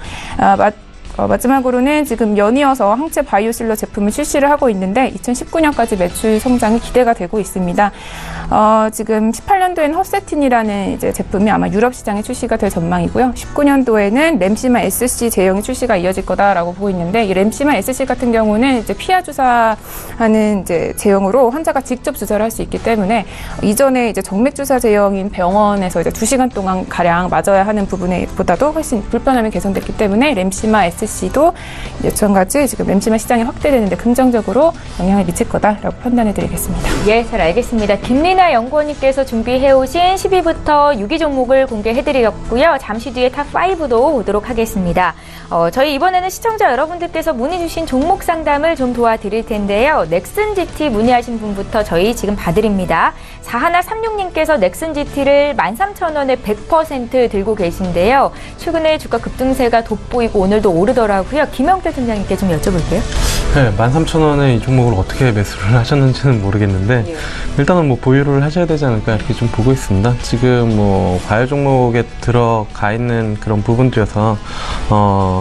마지막으로는 지금 연이어서 항체 바이오실러 제품을 출시를 하고 있는데 2019년까지 매출 성장이 기대가 되고 있습니다. 지금 18년도에는 허세틴이라는 이제 제품이 아마 유럽 시장에 출시가 될 전망이고요. 19년도에는 램시마 SC 제형의 출시가 이어질 거다라고 보고 있는데 이 램시마 SC 같은 경우는 이제 피하 주사하는 이제 제형으로 환자가 직접 주사를 할 수 있기 때문에 이전에 이제 정맥 주사 제형인 병원에서 이제 2시간 동안 가량 맞아야 하는 부분에 보다도 훨씬 불편함이 개선됐기 때문에 램시마 SC도 마찬가지 지금 램시마 시장이 확대되는데 긍정적으로 영향을 미칠 거다라고 판단해드리겠습니다. 예, 잘 알겠습니다. 김리나 연구원님께서 준비해오신 10위부터 6위 종목을 공개해드렸고요. 잠시 뒤에 탑5도 보도록 하겠습니다. 저희 이번에는 시청자 여러분들께서 문의 주신 종목 상담을 좀 도와드릴 텐데요. 넥슨GT 문의하신 분부터 저희 지금 봐드립니다. 4136님께서 넥슨GT를 13,000원에 100% 들고 계신데요. 최근에 주가 급등세가 돋보이고 오늘도 오르더라고요. 김영태 팀장님께 좀 여쭤볼게요. 네, 13,000원에 이 종목을 어떻게 매수를 하셨는지는 모르겠는데 예. 일단은 뭐 보유를 하셔야 되지 않을까 이렇게 좀 보고 있습니다. 지금 뭐 과열 종목에 들어가 있는 그런 부분들여서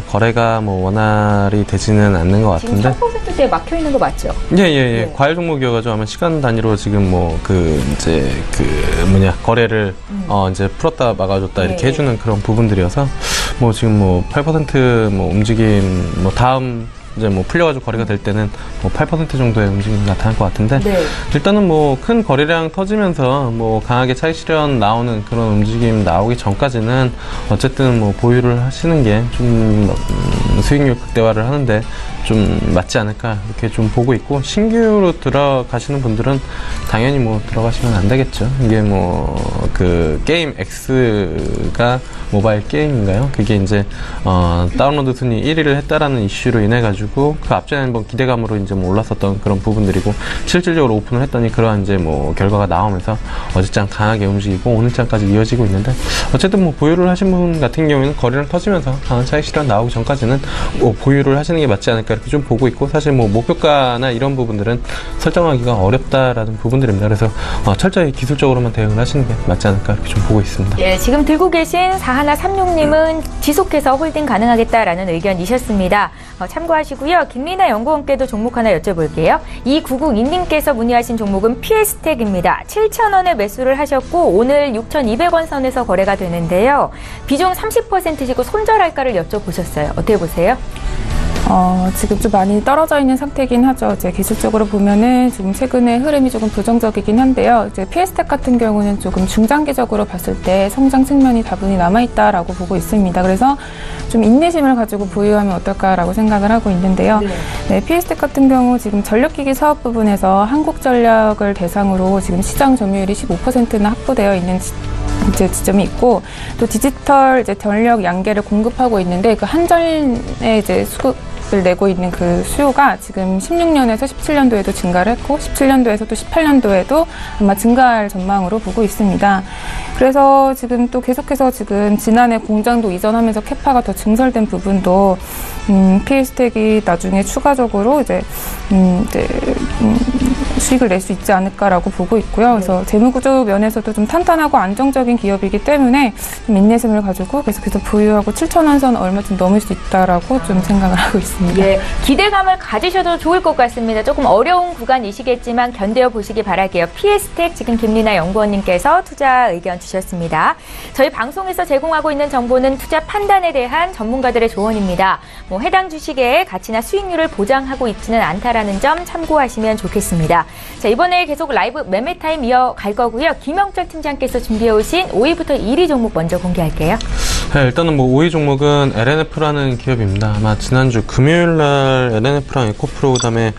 거래가 뭐 원활히 되지는 않는 것 같은데 지금 3%대에 막혀 있는 거 맞죠? 예. 과열 종목이어가지고 아마 시간 단위로 지금 뭐 거래를 이제 풀었다 막아줬다 이렇게 해주는 그런 부분들이어서 뭐 지금 뭐 8% 뭐 움직임 뭐 다음 이제 뭐 풀려가지고 거래가 될 때는 뭐 8% 정도의 움직임이 나타날 것 같은데 일단은 뭐 큰 거래량 터지면서 뭐 강하게 차익 실현 나오는 그런 움직임 나오기 전까지는 어쨌든 뭐 보유를 하시는 게 좀 수익률 극대화를 하는데 좀 맞지 않을까 이렇게 좀 보고 있고 신규로 들어가시는 분들은 당연히 뭐 들어가시면 안 되겠죠. 이게 뭐 그 게임 X가 모바일 게임인가요? 그게 이제 다운로드 순위 1위를 했다라는 이슈로 인해 가지고 그 앞전에 뭐 기대감으로 이제 뭐 올랐었던 그런 부분들이고 실질적으로 오픈을 했더니 그러한 이제 뭐 결과가 나오면서 어제장 강하게 움직이고 오늘장까지 이어지고 있는데 어쨌든 뭐 보유를 하신 분 같은 경우에는 거래량 터지면서 강한 차익 실현 나오기 전까지는 보유를 하시는 게 맞지 않을까 이렇게 좀 보고 있고, 사실 뭐 목표가나 이런 부분들은 설정하기가 어렵다라는 부분들입니다. 그래서 철저히 기술적으로만 대응을 하시는 게 맞지 않을까 이렇게 좀 보고 있습니다. 예, 지금 들고 계신 4136님은 지속해서 홀딩 가능하겠다라는 의견이셨습니다. 참고하시고요. 김리나 연구원께도 종목 하나 여쭤볼게요. 2992님께서 문의하신 종목은 PS텍입니다. 7,000원에 매수를 하셨고 오늘 6,200원 선에서 거래가 되는데요. 비중 30%시고 손절할까를 여쭤보셨어요. 어떻게 보세요? 지금 좀 많이 떨어져 있는 상태이긴 하죠. 이제 기술적으로 보면은 지금 최근에 흐름이 조금 부정적이긴 한데요. 이제 PS텍 같은 경우는 조금 중장기적으로 봤을 때 성장 측면이 다분히 남아있다라고 보고 있습니다. 그래서 좀 인내심을 가지고 보유하면 어떨까라고 생각을 하고 있는데요. 네, PS텍 같은 경우 지금 전력기기 사업 부분에서 한국전력을 대상으로 지금 시장 점유율이 15%나 확보되어 있는 이제 지점이 있고, 또 디지털 이제 전력 양계를 공급하고 있는데 그 한전에 이제 수급을 내고 있는 그 수요가 지금 16년에서 17년도에도 증가를 했고 17년도에서 또 18년도에도 아마 증가할 전망으로 보고 있습니다. 그래서 지금 또 계속해서 지금 지난해 공장도 이전하면서 캐파가 더 증설된 부분도 PS텍이 나중에 추가적으로 이제 수익을 낼 수 있지 않을까라고 보고 있고요. 그래서 재무구조 면에서도 좀 탄탄하고 안정적인 기업이기 때문에 좀 인내심을 가지고 계속해서 보유하고 7,000원 선 얼마쯤 넘을 수 있다라고 좀 생각을 하고 있습니다. 예, 기대감을 가지셔도 좋을 것 같습니다. 조금 어려운 구간이시겠지만 견뎌 보시기 바랄게요. PS텍 지금 김리나 연구원님께서 투자 의견 주셨습니다. 저희 방송에서 제공하고 있는 정보는 투자 판단에 대한 전문가들의 조언입니다. 해당 주식의 가치나 수익률을 보장하고 있지는 않다라는 점 참고하시면 좋겠습니다. 자, 이번에 계속 라이브 매매 타임 이어갈 거고요. 김영철 팀장께서 준비해 오신 5위부터 1위 종목 먼저 공개할게요. 네, 일단은 5위 종목은 LNF라는 기업입니다. 아마 지난주 금요일날 LNF랑 에코프로 그다음에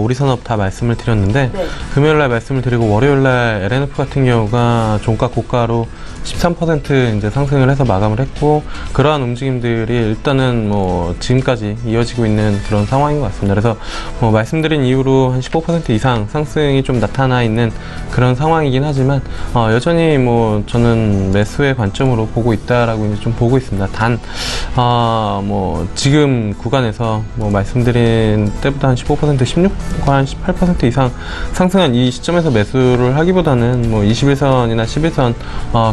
우리산업 다 말씀을 드렸는데, 네. 금요일날 말씀을 드리고 월요일날 LNF 같은 경우가 종가 고가로 13% 이제 상승을 해서 마감을 했고, 그러한 움직임들이 일단은 지금까지 이어지고 있는 그런 상황인 것 같습니다. 그래서 말씀드린 이후로 한 15% 이상 상승이 좀 나타나 있는 그런 상황이긴 하지만 여전히 저는 매수의 관점으로 보고 있다라고 이제 좀 보고 있습니다. 단 지금 구간에서 말씀드린 때보다 한 15% 16과 18% 이상 상승한 이 시점에서 매수를 하기보다는 21선이나 11선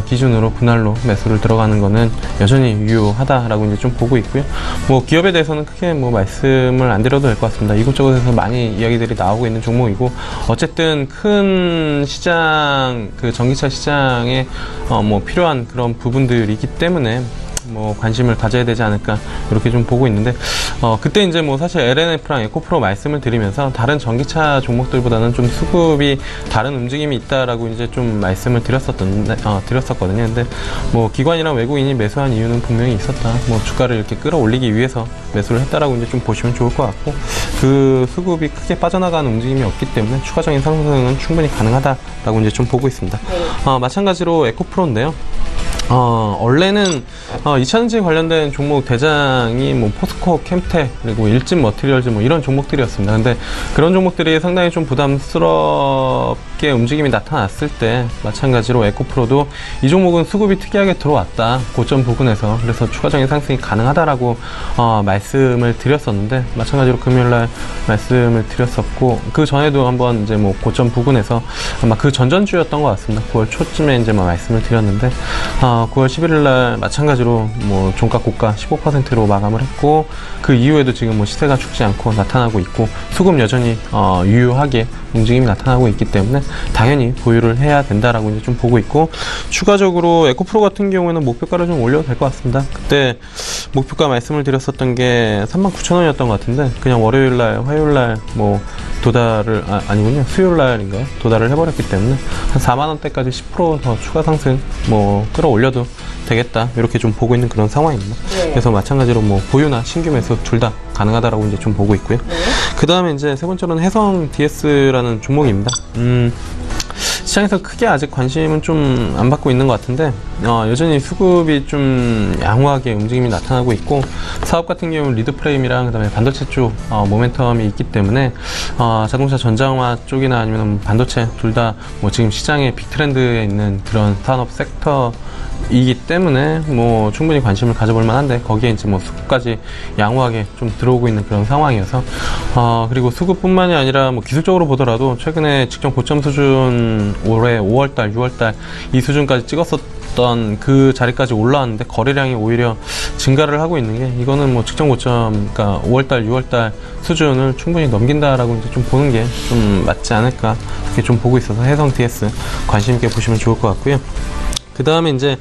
기준으로 분할로 매수를 들어가는 거는 여전히 유효하다라고 이제 좀 보고 있고요. 기업에 대해서는 크게 말씀을 안 드려도 될 것 같습니다. 이곳저곳에서 많이 이야기들이 나오고 있는 종목이고, 어쨌든 큰 시장, 그 전기차 시장에 필요한 그런 부분들이기 때문에 관심을 가져야 되지 않을까 이렇게 좀 보고 있는데, 그때 이제 사실 LNF랑 에코프로 말씀을 드리면서 다른 전기차 종목들보다는 좀 수급이 다른 움직임이 있다라고 이제 좀 말씀을 드렸었거든요. 근데 기관이랑 외국인이 매수한 이유는 분명히 있었다. 주가를 이렇게 끌어올리기 위해서 매수를 했다라고 이제 좀 보시면 좋을 것 같고, 그 수급이 크게 빠져나가는 움직임이 없기 때문에 추가적인 상승은 충분히 가능하다라고 이제 좀 보고 있습니다. 마찬가지로 에코프로인데요. 원래는 2차전지 관련된 종목 대장이 포스코, 캠텍, 그리고 일진 머티리얼즈 이런 종목들이었습니다. 근데 그런 종목들이 상당히 좀 부담스럽게 움직임이 나타났을 때, 마찬가지로 에코프로도 이 종목은 수급이 특이하게 들어왔다, 고점 부근에서. 그래서 추가적인 상승이 가능하다라고 말씀을 드렸었는데, 마찬가지로 금요일날 말씀을 드렸었고, 그 전에도 한번 이제 고점 부근에서 아마 그 전전주였던 것 같습니다. 9월 초쯤에 이제 말씀을 드렸는데, 9월 11일날 마찬가지로 종가 고가 15%로 마감을 했고, 그 이후에도 지금 시세가 죽지 않고 나타나고 있고, 수급 여전히 유효하게 움직임이 나타나고 있기 때문에 당연히 보유를 해야 된다라고 이제 좀 보고 있고, 추가적으로 에코프로 같은 경우에는 목표가를 좀 올려도 될 것 같습니다. 그때 목표가 말씀을 드렸었던 게 39,000원이었던 것 같은데, 그냥 월요일날, 화요일날 도달을 아니군요, 수요일날인가요? 도달을 해버렸기 때문에 한 4만원대까지 10% 더 추가 상승 끌어올려도 되겠다, 이렇게 좀 보고 있는 그런 상황입니다. 네. 그래서 마찬가지로 보유나 신규 매수 둘 다 가능하다라고 이제 좀 보고 있고요. 네. 그 다음에 이제 세 번째로는 해성 DS라는 종목입니다. 시장에서 크게 아직 관심은 좀 안 받고 있는 것 같은데, 여전히 수급이 좀 양호하게 움직임이 나타나고 있고, 사업 같은 경우는 리드 프레임이랑 그다음에 반도체 쪽 모멘텀이 있기 때문에 자동차 전장화 쪽이나 아니면 반도체 둘 다 지금 시장의 빅 트렌드에 있는 그런 산업 섹터 이기 때문에 뭐 충분히 관심을 가져볼 만한데 거기에 이제 뭐 수급까지 양호하게 좀 들어오고 있는 그런 상황이어서 그리고 수급뿐만이 아니라 뭐 기술적으로 보더라도 최근에 직전 고점 수준 올해 5월달, 6월달 이 수준까지 찍었었던 그 자리까지 올라왔는데 거래량이 오히려 증가를 하고 있는 게 이거는 뭐 직전 고점, 그러니까 5월달, 6월달 수준을 충분히 넘긴다라고 이제 좀 보는 게 좀 맞지 않을까 이렇게 좀 보고 있어서 해성 TS 관심 있게 보시면 좋을 것 같고요. 그 다음에 이제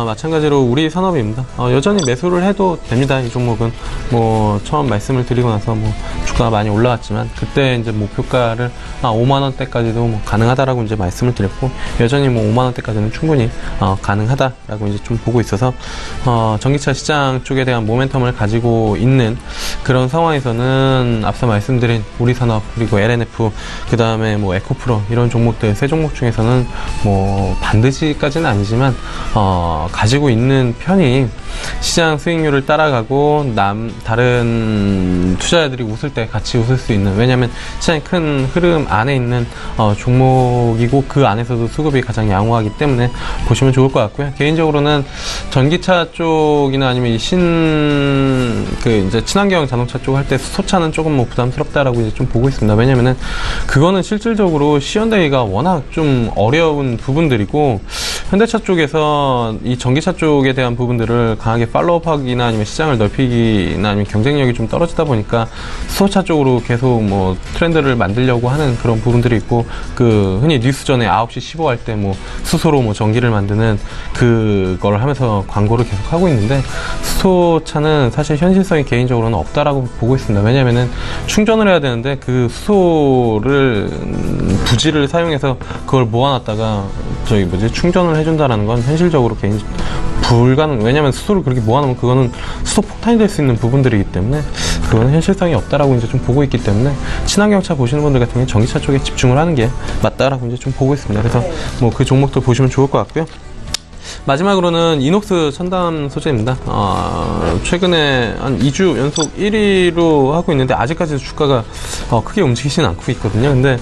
마찬가지로 우리 산업입니다. 여전히 매수를 해도 됩니다. 이 종목은 뭐 처음 말씀을 드리고 나서 뭐 주가가 많이 올라왔지만 그때 이제 목표가를 5만 원대까지도 뭐 가능하다라고 이제 말씀을 드렸고 여전히 뭐 5만 원대까지는 충분히 가능하다라고 이제 좀 보고 있어서 전기차 시장 쪽에 대한 모멘텀을 가지고 있는 그런 상황에서는 앞서 말씀드린 우리 산업 그리고 LNF 그 다음에 뭐 에코프로 이런 종목들 세 종목 중에서는 뭐 반드시까지는 아니지만 가지고 있는 편이 시장 수익률을 따라가고 다른 투자자들이 웃을 때 같이 웃을 수 있는, 왜냐하면 시장의 큰 흐름 안에 있는 종목이고 그 안에서도 수급이 가장 양호하기 때문에 보시면 좋을 것 같고요. 개인적으로는 전기차 쪽이나 아니면 이제 친환경 자동차 쪽 할 때 수소차는 조금 뭐 부담스럽다라고 이제 좀 보고 있습니다. 왜냐면은 그거는 실질적으로 시연되기가 워낙 좀 어려운 부분들이고 현대차 쪽에서 이 전기차 쪽에 대한 부분들을 강하게 팔로우하기나 아니면 시장을 넓히기나 아니면 경쟁력이 좀 떨어지다 보니까 수소차 쪽으로 계속 뭐 트렌드를 만들려고 하는 그런 부분들이 있고, 그 흔히 뉴스 전에 9시 15 할 때 뭐 수소로 뭐 전기를 만드는 그걸 하면서 광고를 계속 하고 있는데, 수소차는 사실 현실성이 개인적으로는 없다라고 보고 있습니다. 왜냐면은 충전을 해야 되는데 그 수소를 부지를 사용해서 그걸 모아놨다가 충전을 해준다라는 건 현실적으로 불가능. 왜냐면 수소를 그렇게 모아놓으면 그거는 수소 폭탄이 될 수 있는 부분들이기 때문에 그거는 현실성이 없다라고 이제 좀 보고 있기 때문에 친환경차 보시는 분들 같은 경우는 전기차 쪽에 집중을 하는 게 맞다라고 이제 좀 보고 있습니다. 그래서 뭐 그 종목도 보시면 좋을 것 같고요. 마지막으로는 이녹스 첨단 소재입니다. 최근에 한 2주 연속 1위로 하고 있는데 아직까지도 주가가 크게 움직이진 않고 있거든요. 근데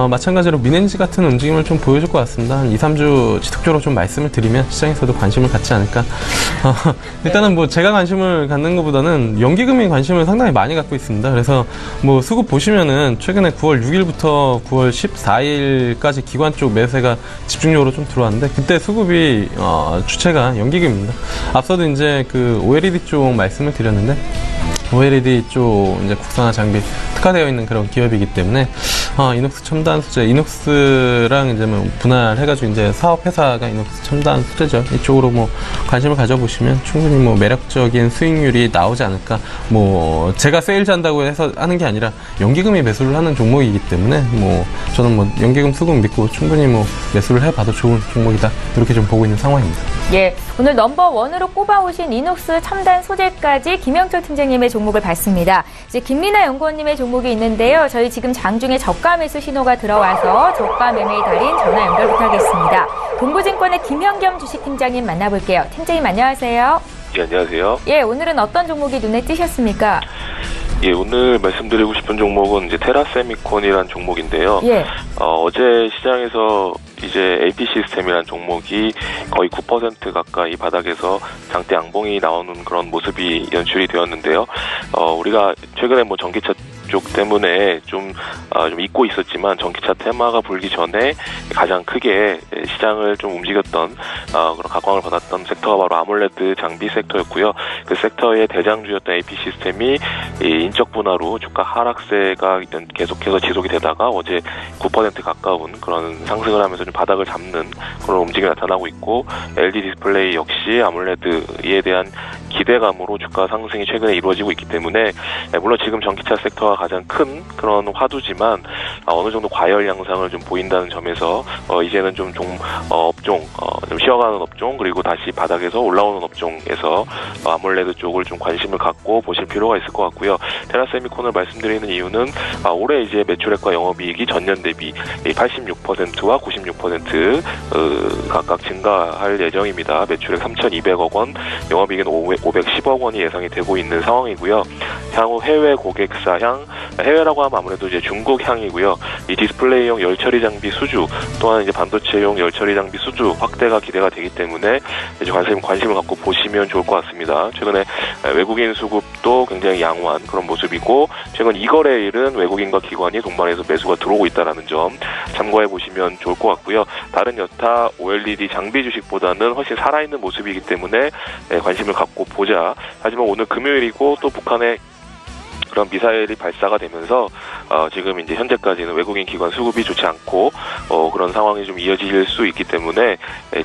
마찬가지로 민엔지 같은 움직임을 좀 보여줄 것 같습니다. 한 2, 3주 지속적으로 좀 말씀을 드리면 시장에서도 관심을 갖지 않을까. 일단은 뭐 제가 관심을 갖는 것보다는 연기금이 관심을 상당히 많이 갖고 있습니다. 그래서 뭐 수급 보시면은 최근에 9월 6일부터 9월 14일까지 기관 쪽 매수세가 집중적으로 좀 들어왔는데 그때 수급이 주체가 연기금입니다. 앞서도 이제 그 OLED 쪽 말씀을 드렸는데 OLED 쪽 이제 국산화 장비 특화되어 있는 그런 기업이기 때문에 이녹스 첨단 소재, 이녹스랑 이제 뭐 분할해가지고 이제 사업 회사가 이녹스 첨단 소재죠. 이쪽으로 뭐 관심을 가져보시면 충분히 뭐 매력적인 수익률이 나오지 않을까. 뭐 제가 세일즈 한다고 해서 하는 게 아니라 연기금이 매수를 하는 종목이기 때문에 뭐 저는 뭐 연기금 수급 믿고 충분히 뭐 매수를 해봐도 좋은 종목이다 이렇게 좀 보고 있는 상황입니다. 예, 오늘 넘버원으로 꼽아오신 이녹스 첨단 소재까지 김영철 팀장님의 종목을 봤습니다. 이제 김민아 연구원님의 종목이 있는데요. 저희 지금 장중에 저가 매수 신호가 들어와서 저가 매매의 달인 전화 연결 부탁하겠습니다. 동부증권의 김현겸 주식팀장님 만나볼게요. 팀장님 안녕하세요. 예, 안녕하세요. 예, 오늘은 어떤 종목이 눈에 띄셨습니까? 예, 오늘 말씀드리고 싶은 종목은 이제 테라세미콘이라는 종목인데요. 예. 어제 시장에서 이제 AP 시스템이라는 종목이 거의 9% 가까이 바닥에서 장대 양봉이 나오는 그런 모습이 연출이 되었는데요. 우리가 최근에 뭐 전기차 쪽 때문에 좀 잊고 있었지만 전기차 테마가 불기 전에 가장 크게 시장을 좀 움직였던 그런 각광을 받았던 섹터가 바로 아몰레드 장비 섹터였고요. 그 섹터의 대장주였던 AP 시스템이 인적 분화로 주가 하락세가 계속해서 지속이 되다가 어제 9% 가까운 그런 상승을 하면서 좀 바닥을 잡는 그런 움직임이 나타나고 있고, LG 디스플레이 역시 아몰레드에 대한 기대감으로 주가 상승이 최근에 이루어지고 있기 때문에 물론 지금 전기차 섹터가 가장 큰 그런 화두지만 어느 정도 과열 양상을 좀 보인다는 점에서 이제는 좀 업종 좀 쉬어가는 업종 그리고 다시 바닥에서 올라오는 업종에서 아몰레드 쪽을 좀 관심을 갖고 보실 필요가 있을 것 같고요. 테라세미콘을 말씀드리는 이유는 올해 이제 매출액과 영업이익이 전년 대비 86%와 96% 각각 증가할 예정입니다. 매출액 3,200억 원, 영업이익은 510억 원이 예상이 되고 있는 상황이고요. 향후 해외 고객사 향 해외라고 하면 아무래도 이제 중국향이고요. 이 디스플레이용 열 처리 장비 수주 또한 이제 반도체용 열 처리 장비 수주 확대가 기대가 되기 때문에 이제 관심을 갖고 보시면 좋을 것 같습니다. 최근에 외국인 수급도 굉장히 양호한 그런 모습이고 최근 이 거래일은 외국인과 기관이 동반해서 매수가 들어오고 있다는 점 참고해 보시면 좋을 것 같고요. 다른 여타 OLED 장비 주식보다는 훨씬 살아있는 모습이기 때문에 관심을 갖고 보자. 하지만 오늘 금요일이고 또 북한의 그런 미사일이 발사가 되면서 지금 이제 현재까지는 외국인 기관 수급이 좋지 않고 그런 상황이 좀 이어질 수 있기 때문에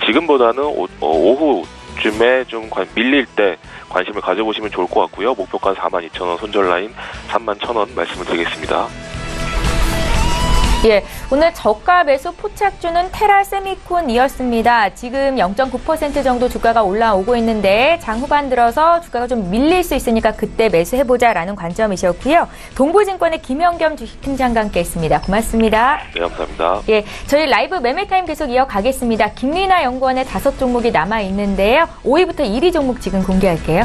지금보다는 오후쯤에 좀 밀릴 때 관심을 가져보시면 좋을 것 같고요. 목표가 42,000원, 손절 라인 31,000원 말씀을 드리겠습니다. 예, 오늘 저가 매수 포착주는 테라 세미콘이었습니다. 지금 0.9% 정도 주가가 올라오고 있는데 장 후반 들어서 주가가 좀 밀릴 수 있으니까 그때 매수해보자라는 관점이셨고요. 동부증권의 김영겸 주식팀장과 함께했습니다. 고맙습니다. 네, 감사합니다. 예, 저희 라이브 매매타임 계속 이어가겠습니다. 김리나 연구원의 5종목이 남아있는데요. 5위부터 1위 종목 지금 공개할게요.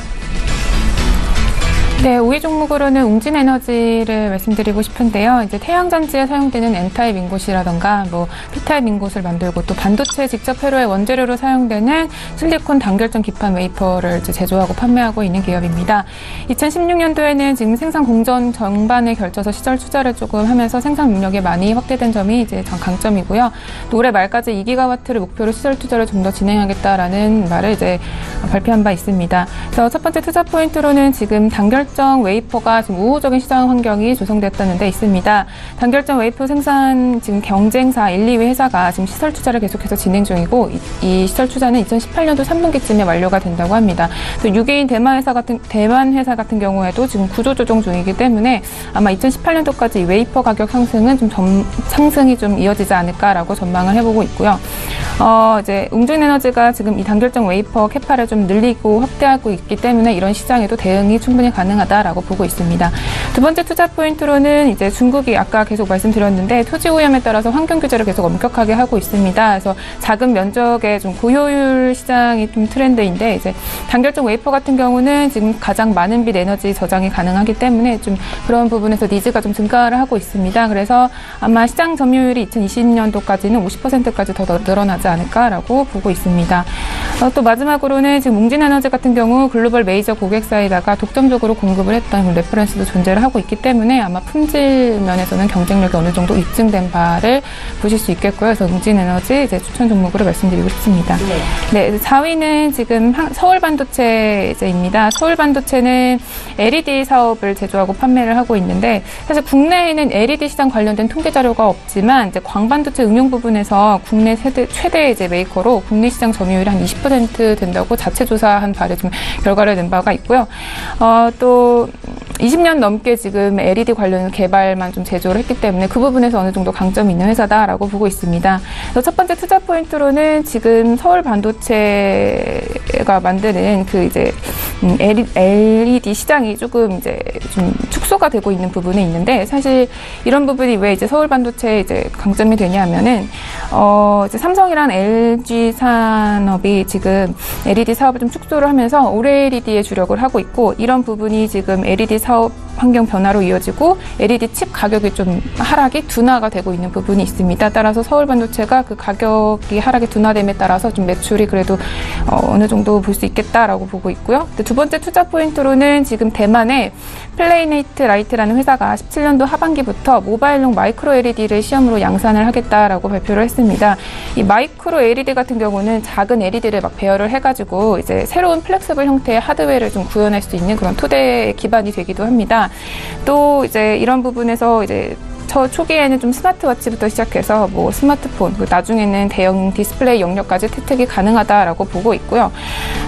네, 5위 종목으로는 웅진에너지를 말씀드리고 싶은데요. 이제 태양전지에 사용되는 N타입 인곳이라던가 P타입 인곳을 만들고 또 반도체 직접 회로의 원재료로 사용되는 실리콘 단결점 기판 웨이퍼를 이제 제조하고 판매하고 있는 기업입니다. 2016년도에는 지금 생산 공정 전반에 걸쳐서 시설 투자를 조금 하면서 생산 능력이 많이 확대된 점이 이제 강점이고요. 또 올해 말까지 2기가와트를 목표로 시설 투자를 좀 더 진행하겠다라는 말을 이제 발표한 바 있습니다. 그래서 첫 번째 투자 포인트로는 지금 단결점 웨이퍼가 지금 우호적인 시장 환경이 조성됐다는 데 있습니다. 단결점 웨이퍼 생산 지금 경쟁사 1, 2위 회사가 지금 시설 투자를 계속해서 진행 중이고 이 시설 투자는 2018년도 3분기쯤에 완료가 된다고 합니다. 또 6위인 대만 회사 같은 경우에도 지금 구조 조정 중이기 때문에 아마 2018년도까지 웨이퍼 가격 상승은 상승이 좀 이어지지 않을까라고 전망을 해보고 있고요. 이제 웅진에너지가 지금 이 단결점 웨이퍼 캐파를 좀 늘리고 확대하고 있기 때문에 이런 시장에도 대응이 충분히 가능하다라고 보고 있습니다. 두 번째 투자 포인트로는 이제 중국이 아까 계속 말씀드렸는데 토지 오염에 따라서 환경 규제를 계속 엄격하게 하고 있습니다. 그래서 작은 면적의 좀 고효율 시장이 좀 트렌드인데 이제 단결점 웨이퍼 같은 경우는 지금 가장 많은 빛 에너지 저장이 가능하기 때문에 좀 그런 부분에서 니즈가 좀 증가를 하고 있습니다. 그래서 아마 시장 점유율이 2020년도까지는 50%까지 더 늘어나지 않을까라고 보고 있습니다. 또 마지막으로는 지금 웅진에너지 같은 경우 글로벌 메이저 고객사에다가 독점적으로 공급을 했던 레퍼런스도 존재를 하고 있기 때문에 아마 품질 면에서는 경쟁력이 어느 정도 입증된 바를 보실 수 있겠고요. 그래서 웅진에너지 이제 추천 종목으로 말씀드리고 싶습니다. 네, 4위는 지금 서울반도체입니다. 서울반도체는 LED 사업을 제조하고 판매를 하고 있는데 사실 국내에는 LED 시장 관련된 통계 자료가 없지만 이제 광반도체 응용 부분에서 국내 최대 이제 메이커로 국내 시장 점유율이 한 20% 된다고 자체 조사한 바를 좀 결과를 낸 바가 있고요. 또 20년 넘게 지금 LED 관련 개발만 좀 제조를 했기 때문에 그 부분에서 어느 정도 강점이 있는 회사다라고 보고 있습니다. 그래서 첫 번째 투자 포인트로는 지금 서울 반도체가 만드는 그 이제 LED 시장이 조금 이제 좀 축소가 되고 있는 부분이 있는데 사실 이런 부분이 왜 이제 서울 반도체에 이제 강점이 되냐면은 이제 삼성이랑 LG 산업이 지금 LED 사업을 좀 축소를 하면서 OLED에 주력을 하고 있고 이런 부분이 지금 LED 사업 환경 변화로 이어지고 LED 칩 가격이 좀 하락이 둔화가 되고 있는 부분이 있습니다. 따라서 서울 반도체가 그 가격이 하락이 둔화됨에 따라서 좀 매출이 그래도 어느 정도 볼 수 있겠다라고 보고 있고요. 두 번째 투자 포인트로는 지금 대만의 플레이네이트 라이트라는 회사가 17년도 하반기부터 모바일용 마이크로 LED를 시험으로 양산을 하겠다라고 발표를 했습니다. 이 마이크로 LED 같은 경우는 작은 LED를 막 배열을 해가지고 이제 새로운 플렉서블 형태의 하드웨어를 좀 구현할 수 있는 그런 토대 기반이 되기도 합니다. 또 이제 이런 부분에서 이제 초기에는 좀 스마트워치부터 시작해서 뭐 스마트폰, 나중에는 대형 디스플레이 영역까지 혜택이 가능하다라고 보고 있고요.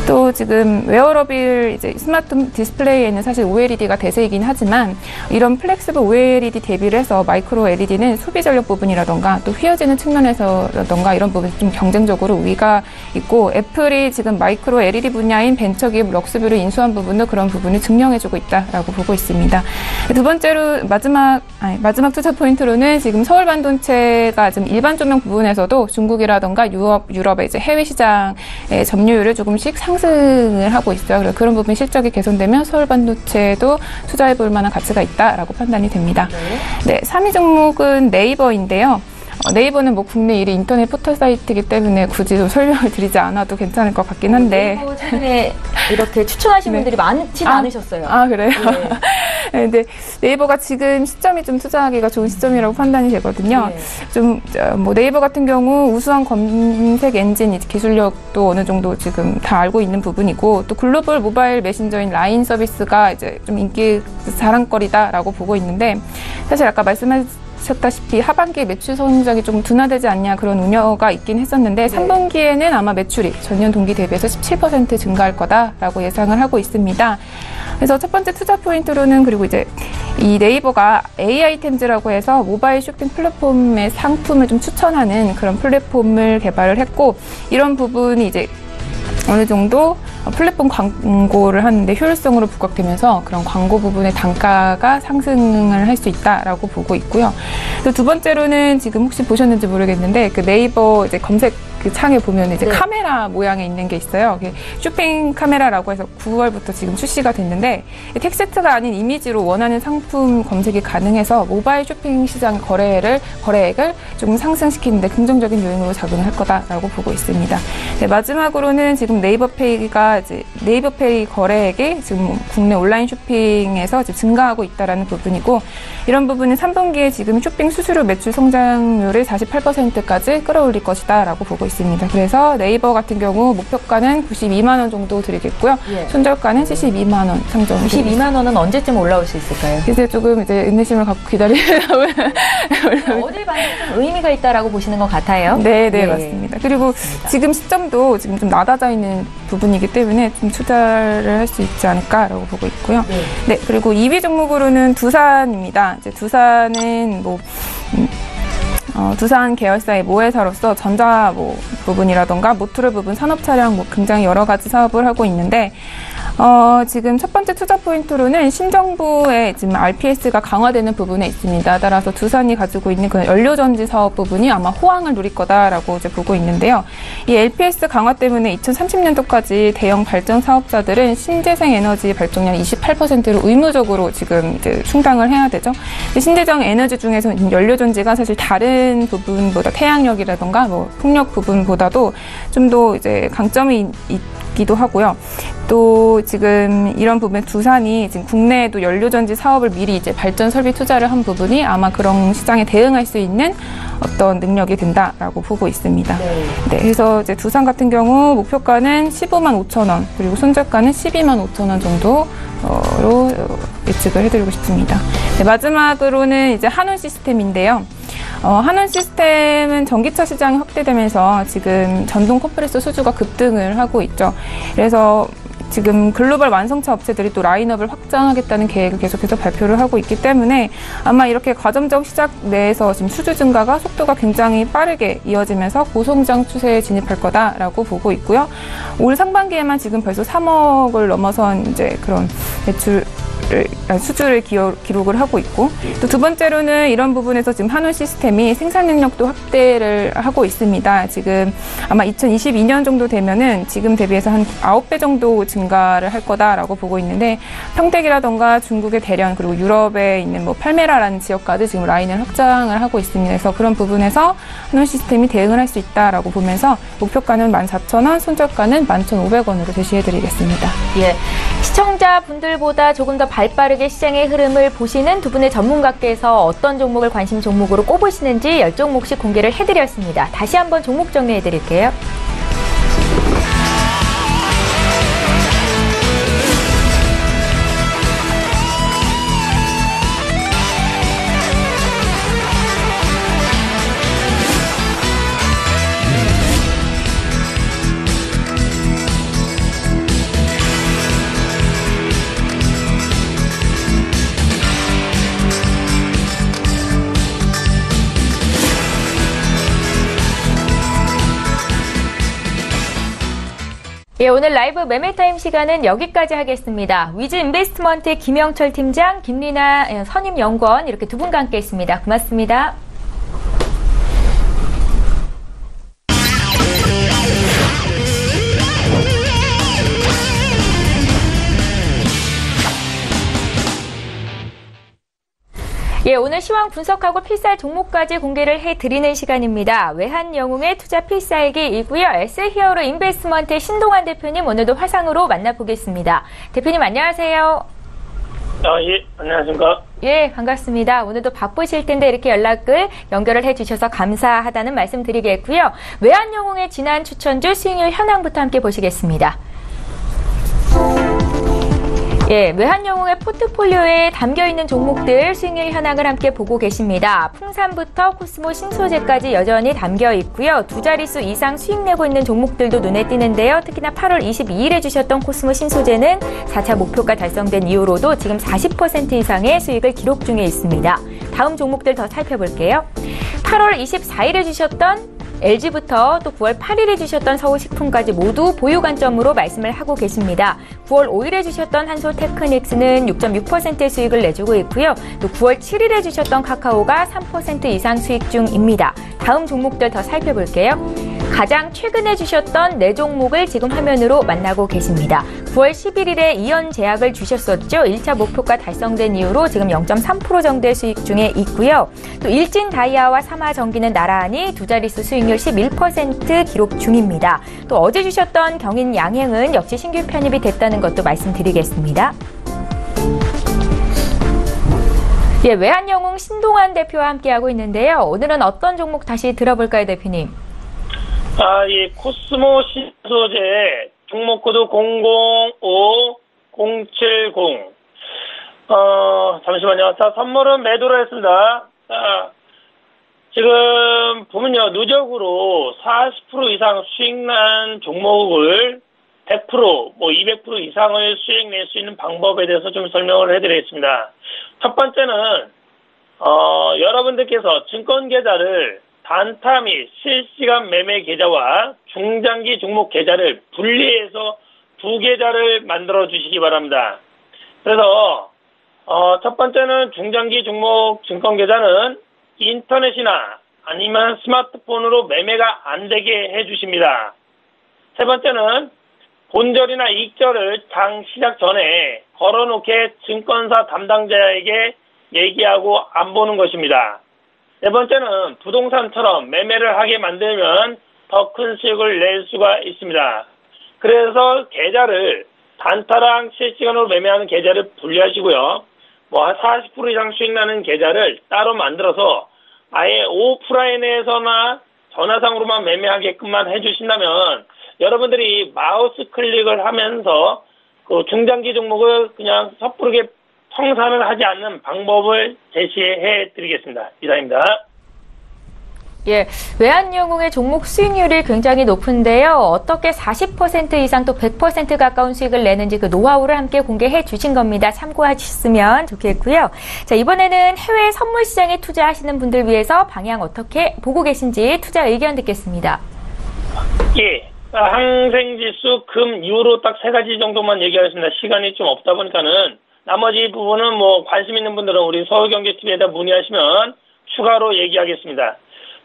또 지금 웨어러블 이제 스마트 디스플레이에는 사실 OLED가 대세이긴 하지만 이런 플렉스블 OLED 대비를 해서 마이크로 LED는 소비 전력 부분이라던가 또 휘어지는 측면에서라던가 이런 부분이 좀 경쟁적으로 우위가 있고 애플이 지금 마이크로 LED 분야인 벤처기업 럭스뷰를 인수한 부분도 그런 부분을 증명해주고 있다라고 보고 있습니다. 두 번째로 마지막 투자 포인트로는 지금 서울 반도체가 지금 일반 조명 부분에서도 중국이라던가 유럽의 이제 해외 시장의 점유율을 조금씩 상승을 하고 있어요. 그래서 그런 부분 실적이 개선되면 서울 반도체도 투자해볼 만한 가치가 있다라고 판단이 됩니다. 네, 3위 종목은 네이버인데요. 네이버는 뭐 국내 1위 인터넷 포털 사이트이기 때문에 굳이 좀 설명을 드리지 않아도 괜찮을 것 같긴 한데. 네이버 최근에 이렇게 추천하신 네. 분들이 많지는 않으셨어요. 아, 그래요? 네. 근데 네이버가 지금 시점이 좀 투자하기가 좋은 시점이라고 판단이 되거든요. 네. 좀, 뭐 네이버 같은 경우 우수한 검색 엔진 기술력도 어느 정도 지금 다 알고 있는 부분이고, 또 글로벌 모바일 메신저인 라인 서비스가 이제 좀 인기 자랑거리다라고 보고 있는데, 사실 아까 말씀하셨다시피 하반기 매출 성장이 조금 둔화되지 않냐 그런 우려가 있긴 했었는데, 3분기에는 아마 매출이 전년 동기 대비해서 17% 증가할 거다라고 예상을 하고 있습니다. 그래서 첫 번째 투자 포인트로는, 그리고 이제 이 네이버가 AI템즈라고 해서 모바일 쇼핑 플랫폼의 상품을 좀 추천하는 그런 플랫폼을 개발을 했고, 이런 부분이 이제 어느 정도 플랫폼 광고를 하는데 효율성으로 부각되면서 그런 광고 부분의 단가가 상승을 할 수 있다라고 보고 있고요. 또 두 번째로는 지금 혹시 보셨는지 모르겠는데, 그 네이버 이제 검색 그 창에 보면 이제 카메라 모양에 있는 게 있어요. 쇼핑 카메라라고 해서 9월부터 지금 출시가 됐는데, 텍스트가 아닌 이미지로 원하는 상품 검색이 가능해서 모바일 쇼핑 시장 거래액을 조금 상승시키는데 긍정적인 요인으로 작용을 할 거다라고 보고 있습니다. 네, 마지막으로는 지금 네이버페이가 이제 네이버페이 거래액이 지금 국내 온라인 쇼핑에서 이제 증가하고 있다라는 부분이고, 이런 부분은 3분기에 지금 쇼핑 수수료 매출 성장률을 48%까지 끌어올릴 것이다라고 보고 있습니다. 그래서 네이버 같은 경우 목표가는 92만 원 정도 드리겠고요. 손절가는 72만 원 상정. 92만 원은 언제쯤 올라올 수 있을까요? 이제 조금 이제 인내심을 갖고 기다리려면 어딜 봐도 좀 의미가 있다라고 보시는 것 같아요. 네, 맞습니다. 그리고 지금 시점도 지금 좀 낮아져 있는 부분이기 때문에 좀 투자를 할 수 있지 않을까라고 보고 있고요. 네, 그리고 2위 종목으로는 두산입니다. 이제 두산은 두산 계열사의 모회사로서 전자 부분이라던가 모터를 부분 산업 차량 굉장히 여러 가지 사업을 하고 있는데, 지금 첫 번째 투자 포인트로는 신정부의 지금 RPS가 강화되는 부분에 있습니다. 따라서 두산이 가지고 있는 그 연료전지 사업 부분이 아마 호황을 누릴 거다라고 이제 보고 있는데요. 이 LPS 강화 때문에 2030년도까지 대형 발전 사업자들은 신재생 에너지 발전량 28%를 의무적으로 지금 이제 충당을 해야 되죠. 신재생 에너지 중에서 연료전지가 사실 다른 부분보다 태양력이라던가 풍력 부분보다도 좀 더 이제 강점이 있기도 하고요. 또 지금 이런 부분에 두산이 지금 국내에도 연료전지 사업을 미리 이제 발전 설비 투자를 한 부분이 아마 그런 시장에 대응할 수 있는 어떤 능력이 된다라고 보고 있습니다. 네, 그래서 이제 두산 같은 경우 목표가는 15만 5천 원, 그리고 손절가는 12만 5천 원 정도로 예측을 해드리고 싶습니다. 네, 마지막으로는 이제 한원 시스템인데요. 한원 시스템은 전기차 시장이 확대되면서 지금 전동 컴프레서 수주가 급등을 하고 있죠. 그래서 지금 글로벌 완성차 업체들이 또 라인업을 확장하겠다는 계획을 계속해서 발표를 하고 있기 때문에 아마 이렇게 과점적 시장 내에서 지금 수주 증가가 속도가 굉장히 빠르게 이어지면서 고성장 추세에 진입할 거다라고 보고 있고요. 올 상반기에만 지금 벌써 3억을 넘어선 이제 그런 수주를 기록을 하고 있고, 또 두 번째로는 이런 부분에서 지금 한원 시스템이 생산 능력도 확대를 하고 있습니다. 지금 아마 2022년 정도 되면은 지금 대비해서 한 9배 정도 증가를 할 거다라고 보고 있는데, 평택이라던가 중국의 대련, 그리고 유럽에 있는 팔메라라는 지역까지 지금 라인을 확장을 하고 있습니다. 그래서 그런 부분에서 한원 시스템이 대응을 할 수 있다라고 보면서 목표가는 14,000원, 손절가는 11,500원으로 제시해드리겠습니다. 예, 시청자분들보다 조금 더 발빠르게 시장의 흐름을 보시는 두 분의 전문가께서 어떤 종목을 관심 종목으로 꼽으시는지 10종목씩 공개를 해드렸습니다. 다시 한번 종목 정리해드릴게요. 예, 오늘 라이브 매매타임 시간은 여기까지 하겠습니다. 위즈 인베스트먼트의 김영철 팀장, 김리나 선임연구원 이렇게 두 분과 함께 했습니다. 고맙습니다. 예, 오늘 시황 분석하고 필살 종목까지 공개를 해드리는 시간입니다. 외환영웅의 투자 필살기이고요. 에셋히어로 인베스트먼트의 신동환 대표님 오늘도 화상으로 만나보겠습니다. 대표님 안녕하세요. 예, 안녕하십니까. 예, 반갑습니다. 오늘도 바쁘실 텐데 이렇게 연결을 해주셔서 감사하다는 말씀 드리겠고요. 외환영웅의 지난 추천주 수익률 현황부터 함께 보시겠습니다. 예, 외환영웅의 포트폴리오에 담겨있는 종목들 수익률 현황을 함께 보고 계십니다. 풍산부터 코스모 신소재까지 여전히 담겨있고요. 두 자릿수 이상 수익 내고 있는 종목들도 눈에 띄는데요. 특히나 8월 22일에 주셨던 코스모 신소재는 4차 목표가 달성된 이후로도 지금 40% 이상의 수익을 기록 중에 있습니다. 다음 종목들 더 살펴볼게요. 8월 24일에 주셨던 LG부터 또 9월 8일에 주셨던 서울식품까지 모두 보유 관점으로 말씀을 하고 계십니다. 9월 5일에 주셨던 한솔테크닉스는 6.6%의 수익을 내주고 있고요. 또 9월 7일에 주셨던 카카오가 3% 이상 수익 중입니다. 다음 종목들 더 살펴볼게요. 가장 최근에 주셨던 4종목을 지금 화면으로 만나고 계십니다. 9월 11일에 이연제약을 주셨었죠. 1차 목표가 달성된 이후로 지금 0.3% 정도의 수익 중에 있고요. 또 일진다이아와 삼화전기는 나란히 두 자릿수 수익률 11% 기록 중입니다. 또 어제 주셨던 경인양행은 역시 신규 편입이 됐다는 것도 말씀드리겠습니다. 예, 외환영웅 신동환 대표와 함께하고 있는데요. 오늘은 어떤 종목 다시 들어볼까요, 대표님? 예, 코스모 신소재 종목코드 005070. 잠시만요. 자, 선물은 매도를 했습니다. 자, 지금 보면요, 누적으로 40% 이상 수익 난 종목을 100%, 200% 이상을 수익 낼 수 있는 방법에 대해서 좀 설명을 해드리겠습니다. 첫 번째는, 여러분들께서 증권 계좌를 단타 및 실시간 매매 계좌와 중장기 종목 계좌를 분리해서 두 계좌를 만들어 주시기 바랍니다. 그래서 첫 번째는 중장기 종목 증권 계좌는 인터넷이나 아니면 스마트폰으로 매매가 안 되게 해주십니다. 세 번째는 본절이나 이익절을 장 시작 전에 걸어놓게 증권사 담당자에게 얘기하고 안 보는 것입니다. 네 번째는 부동산처럼 매매를 하게 만들면 더 큰 수익을 낼 수가 있습니다. 그래서 계좌를 단타랑 실시간으로 매매하는 계좌를 분리하시고요. 40% 이상 수익 나는 계좌를 따로 만들어서 아예 오프라인에서나 전화상으로만 매매하게끔만 해주신다면 여러분들이 마우스 클릭을 하면서 그 중장기 종목을 그냥 섣부르게 청산을 하지 않는 방법을 제시해 드리겠습니다. 이상입니다. 예, 외환영웅의 종목 수익률이 굉장히 높은데요. 어떻게 40% 이상 또 100% 가까운 수익을 내는지 그 노하우를 함께 공개해 주신 겁니다. 참고하셨으면 좋겠고요. 자, 이번에는 해외 선물 시장에 투자하시는 분들 위해서 방향 어떻게 보고 계신지 투자 의견 듣겠습니다. 예, 항생지수, 금, 유로 딱 세 가지 정도만 얘기하겠습니다. 시간이 좀 없다 보니까는 나머지 부분은 관심 있는 분들은 우리 서울경제TV에다 문의하시면 추가로 얘기하겠습니다.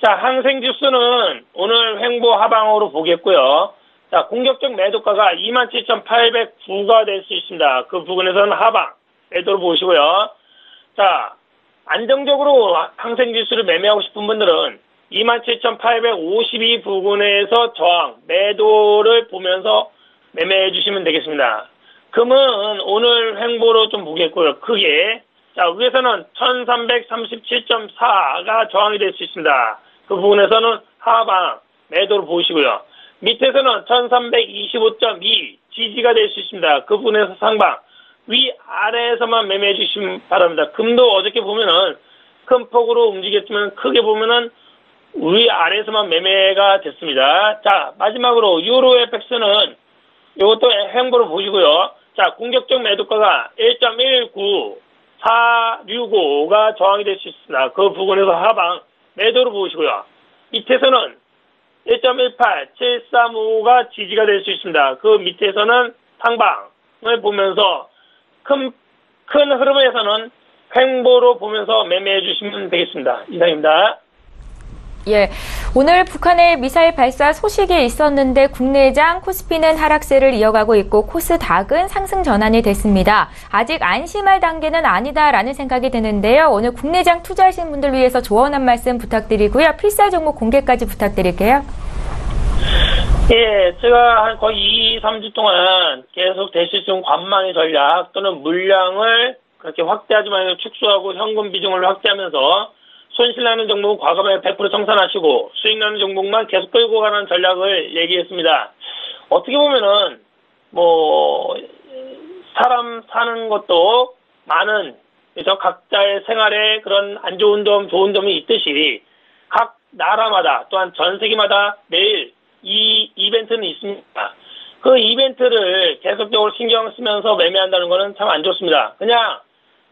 자, 항생지수는 오늘 횡보 하방으로 보겠고요. 자, 공격적 매도가가 27,809가 될 수 있습니다. 그 부분에서는 하방 매도로 보시고요. 자, 안정적으로 항생지수를 매매하고 싶은 분들은 27,852 부근에서 저항 매도를 보면서 매매해 주시면 되겠습니다. 금은 오늘 횡보로 좀 보겠고요. 크게. 자, 위에서는 1337.4가 저항이 될 수 있습니다. 그 부분에서는 하방 매도를 보시고요. 밑에서는 1325.2 지지가 될 수 있습니다. 그 부분에서 상방. 위아래에서만 매매해 주시면 바랍니다. 금도 어저께 보면은 큰 폭으로 움직였지만 크게 보면은 위아래에서만 매매가 됐습니다. 자, 마지막으로 유로 FX는 이것도 횡보를 보시고요. 자, 공격적 매도가가 1.19465가 저항이 될 수 있습니다. 그 부분에서 하방 매도로 보시고요. 밑에서는 1.18735가 지지가 될 수 있습니다. 그 밑에서는 상방을 보면서 큰 흐름에서는 횡보로 보면서 매매해 주시면 되겠습니다. 이상입니다. 예, 오늘 북한의 미사일 발사 소식이 있었는데 국내장 코스피는 하락세를 이어가고 있고 코스닥은 상승 전환이 됐습니다. 아직 안심할 단계는 아니다라는 생각이 드는데요. 오늘 국내장 투자하신 분들 위해서 조언 한 말씀 부탁드리고요. 필살 종목 공개까지 부탁드릴게요. 예, 제가 거의 2, 3주 동안 계속 대실중 관망의 전략 또는 물량을 그렇게 확대하지 말고 축소하고 현금 비중을 확대하면서 손실나는 종목은 과감하게 100% 청산하시고 수익나는 종목만 계속 끌고 가는 전략을 얘기했습니다. 어떻게 보면은 사람 사는 것도 많은 그래서 각자의 생활에 그런 안 좋은 점, 좋은 점이 있듯이 각 나라마다 또한 전 세계마다 매일 이 이벤트는 있습니다. 그 이벤트를 계속적으로 신경 쓰면서 매매한다는 것은 참 안 좋습니다. 그냥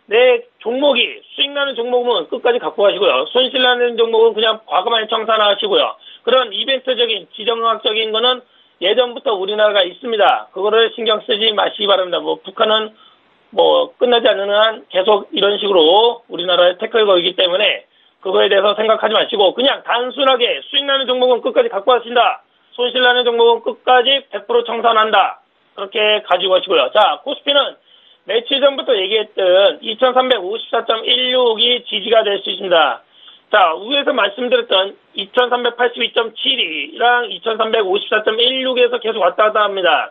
내 종목이 수익나는 종목은 끝까지 갖고 가시고요. 손실나는 종목은 그냥 과감하게 청산하시고요. 그런 이벤트적인 지정학적인 거는 예전부터 우리나라가 있습니다. 그거를 신경 쓰지 마시기 바랍니다. 북한은 끝나지 않는 한 계속 이런 식으로 우리나라에 태클 걸기 때문에 그거에 대해서 생각하지 마시고 그냥 단순하게 수익나는 종목은 끝까지 갖고 가신다. 손실나는 종목은 끝까지 100% 청산한다. 그렇게 가지고 가시고요. 자, 코스피는 며칠 전부터 얘기했던 2354.16이 지지가 될 수 있습니다. 자, 위에서 말씀드렸던 2382.72랑 2354.16에서 계속 왔다 갔다 합니다.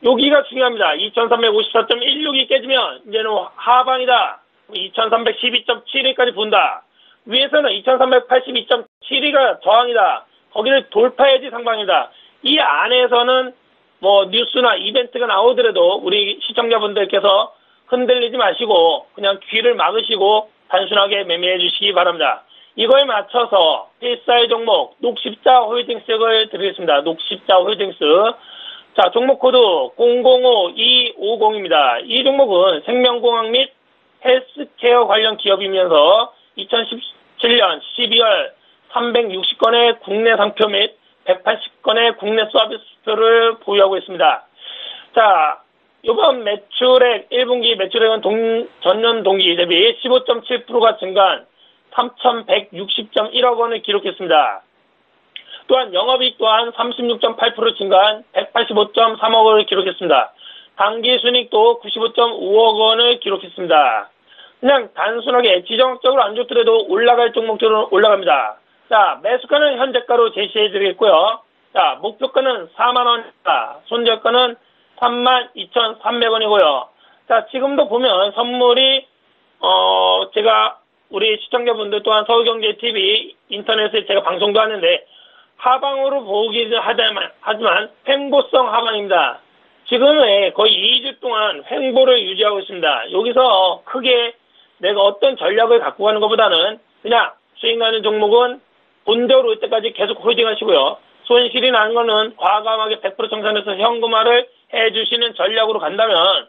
여기가 중요합니다. 2354.16이 깨지면 이제는 하방이다. 2312.72까지 본다. 위에서는 2382.72가 저항이다. 거기를 돌파해야지 상방이다. 이 안에서는 뉴스나 이벤트가 나오더라도 우리 시청자분들께서 흔들리지 마시고 그냥 귀를 막으시고 단순하게 매매해 주시기 바랍니다. 이거에 맞춰서 필살 종목 녹십자 홀딩스를 드리겠습니다. 녹십자 홀딩스. 자, 종목 코드 005250입니다. 이 종목은 생명공학 및 헬스케어 관련 기업이면서 2017년 12월 360건의 국내 상표 및 180건의 국내 서비스표를 보유하고 있습니다. 자, 이번 매출액, 1분기 매출액은 전년 동기 대비 15.7%가 증가한 3,160.1억 원을 기록했습니다. 또한 영업이익 또한 36.8% 증가한 185.3억 원을 기록했습니다. 당기순이익도 95.5억 원을 기록했습니다. 그냥 단순하게 지정학적으로 안 좋더라도 올라갈 종목들은 올라갑니다. 자, 매수가는 현재가로 제시해드리겠고요. 자, 목표가는 4만원입니다. 손절가는 32,300원이고요. 자, 지금도 보면 선물이, 제가 우리 시청자분들 또한 서울경제TV 인터넷에 제가 방송도 하는데, 하방으로 보기는 하지만 횡보성 하방입니다. 지금은 거의 2주 동안 횡보를 유지하고 있습니다. 여기서 크게 내가 어떤 전략을 갖고 가는 것보다는 그냥 수익나는 종목은 본대로 올 때까지 계속 홀딩 하시고요. 손실이 나는 거는 과감하게 100% 청산해서 현금화를 해주시는 전략으로 간다면,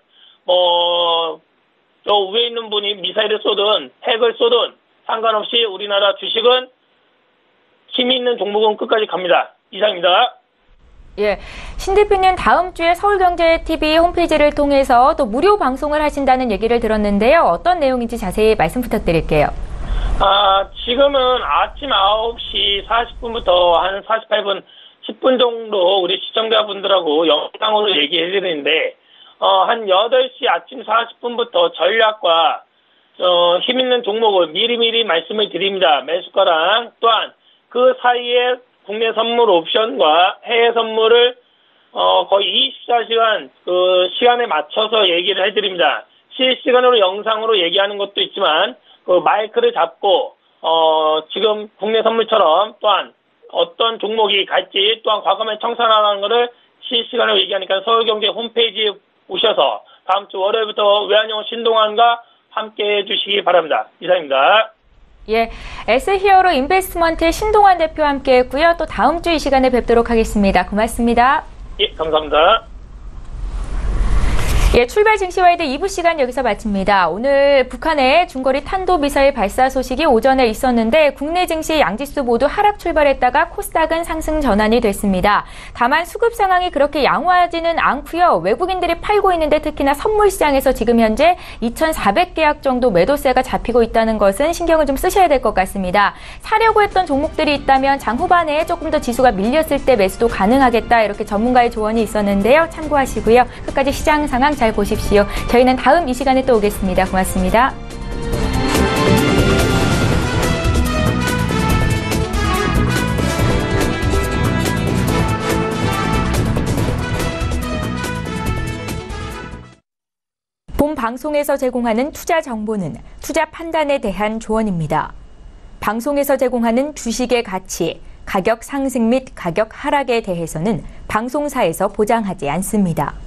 저 위에 있는 분이 미사일을 쏘든 핵을 쏘든 상관없이 우리나라 주식은 힘이 있는 종목은 끝까지 갑니다. 이상입니다. 예, 신 대표님 다음 주에 서울경제TV 홈페이지를 통해서 또 무료 방송을 하신다는 얘기를 들었는데요. 어떤 내용인지 자세히 말씀 부탁드릴게요. 지금은 아침 9시 40분부터 한 48분, 10분 정도 우리 시청자분들하고 영상으로 얘기해드리는데, 한 8시 아침 40분부터 전략과, 힘있는 종목을 미리미리 말씀을 드립니다. 매수가랑 또한 그 사이에 국내 선물 옵션과 해외 선물을, 거의 24시간 그 시간에 맞춰서 얘기를 해드립니다. 실시간으로 영상으로 얘기하는 것도 있지만, 그 마이크를 잡고 지금 국내 선물처럼 또한 어떤 종목이 갈지 또한 과감하게 청산하는 것을 실시간으로 얘기하니까 서울경제 홈페이지에 오셔서 다음 주 월요일부터 외환영어 신동환과 함께 해주시기 바랍니다. 이상입니다. 예, S히어로 인베스트먼트의 신동환 대표와 함께했고요. 또 다음 주 이 시간에 뵙도록 하겠습니다. 고맙습니다. 예, 감사합니다. 예, 출발 증시와이드 2부 시간 여기서 마칩니다. 오늘 북한의 중거리 탄도미사일 발사 소식이 오전에 있었는데 국내 증시 양지수 모두 하락 출발했다가 코스닥은 상승 전환이 됐습니다. 다만 수급 상황이 그렇게 양호하지는 않고요. 외국인들이 팔고 있는데 특히나 선물 시장에서 지금 현재 2,400계약 정도 매도세가 잡히고 있다는 것은 신경을 좀 쓰셔야 될 것 같습니다. 사려고 했던 종목들이 있다면 장 후반에 조금 더 지수가 밀렸을 때 매수도 가능하겠다, 이렇게 전문가의 조언이 있었는데요. 참고하시고요. 끝까지 시장 상황 잘 보십시오. 저희는 다음 이 시간에 또 오겠습니다. 고맙습니다. 본 방송에서 제공하는 투자 정보는 투자 판단에 대한 조언입니다. 방송에서 제공하는 주식의 가치, 가격 상승 및 가격 하락에 대해서는 방송사에서 보장하지 않습니다.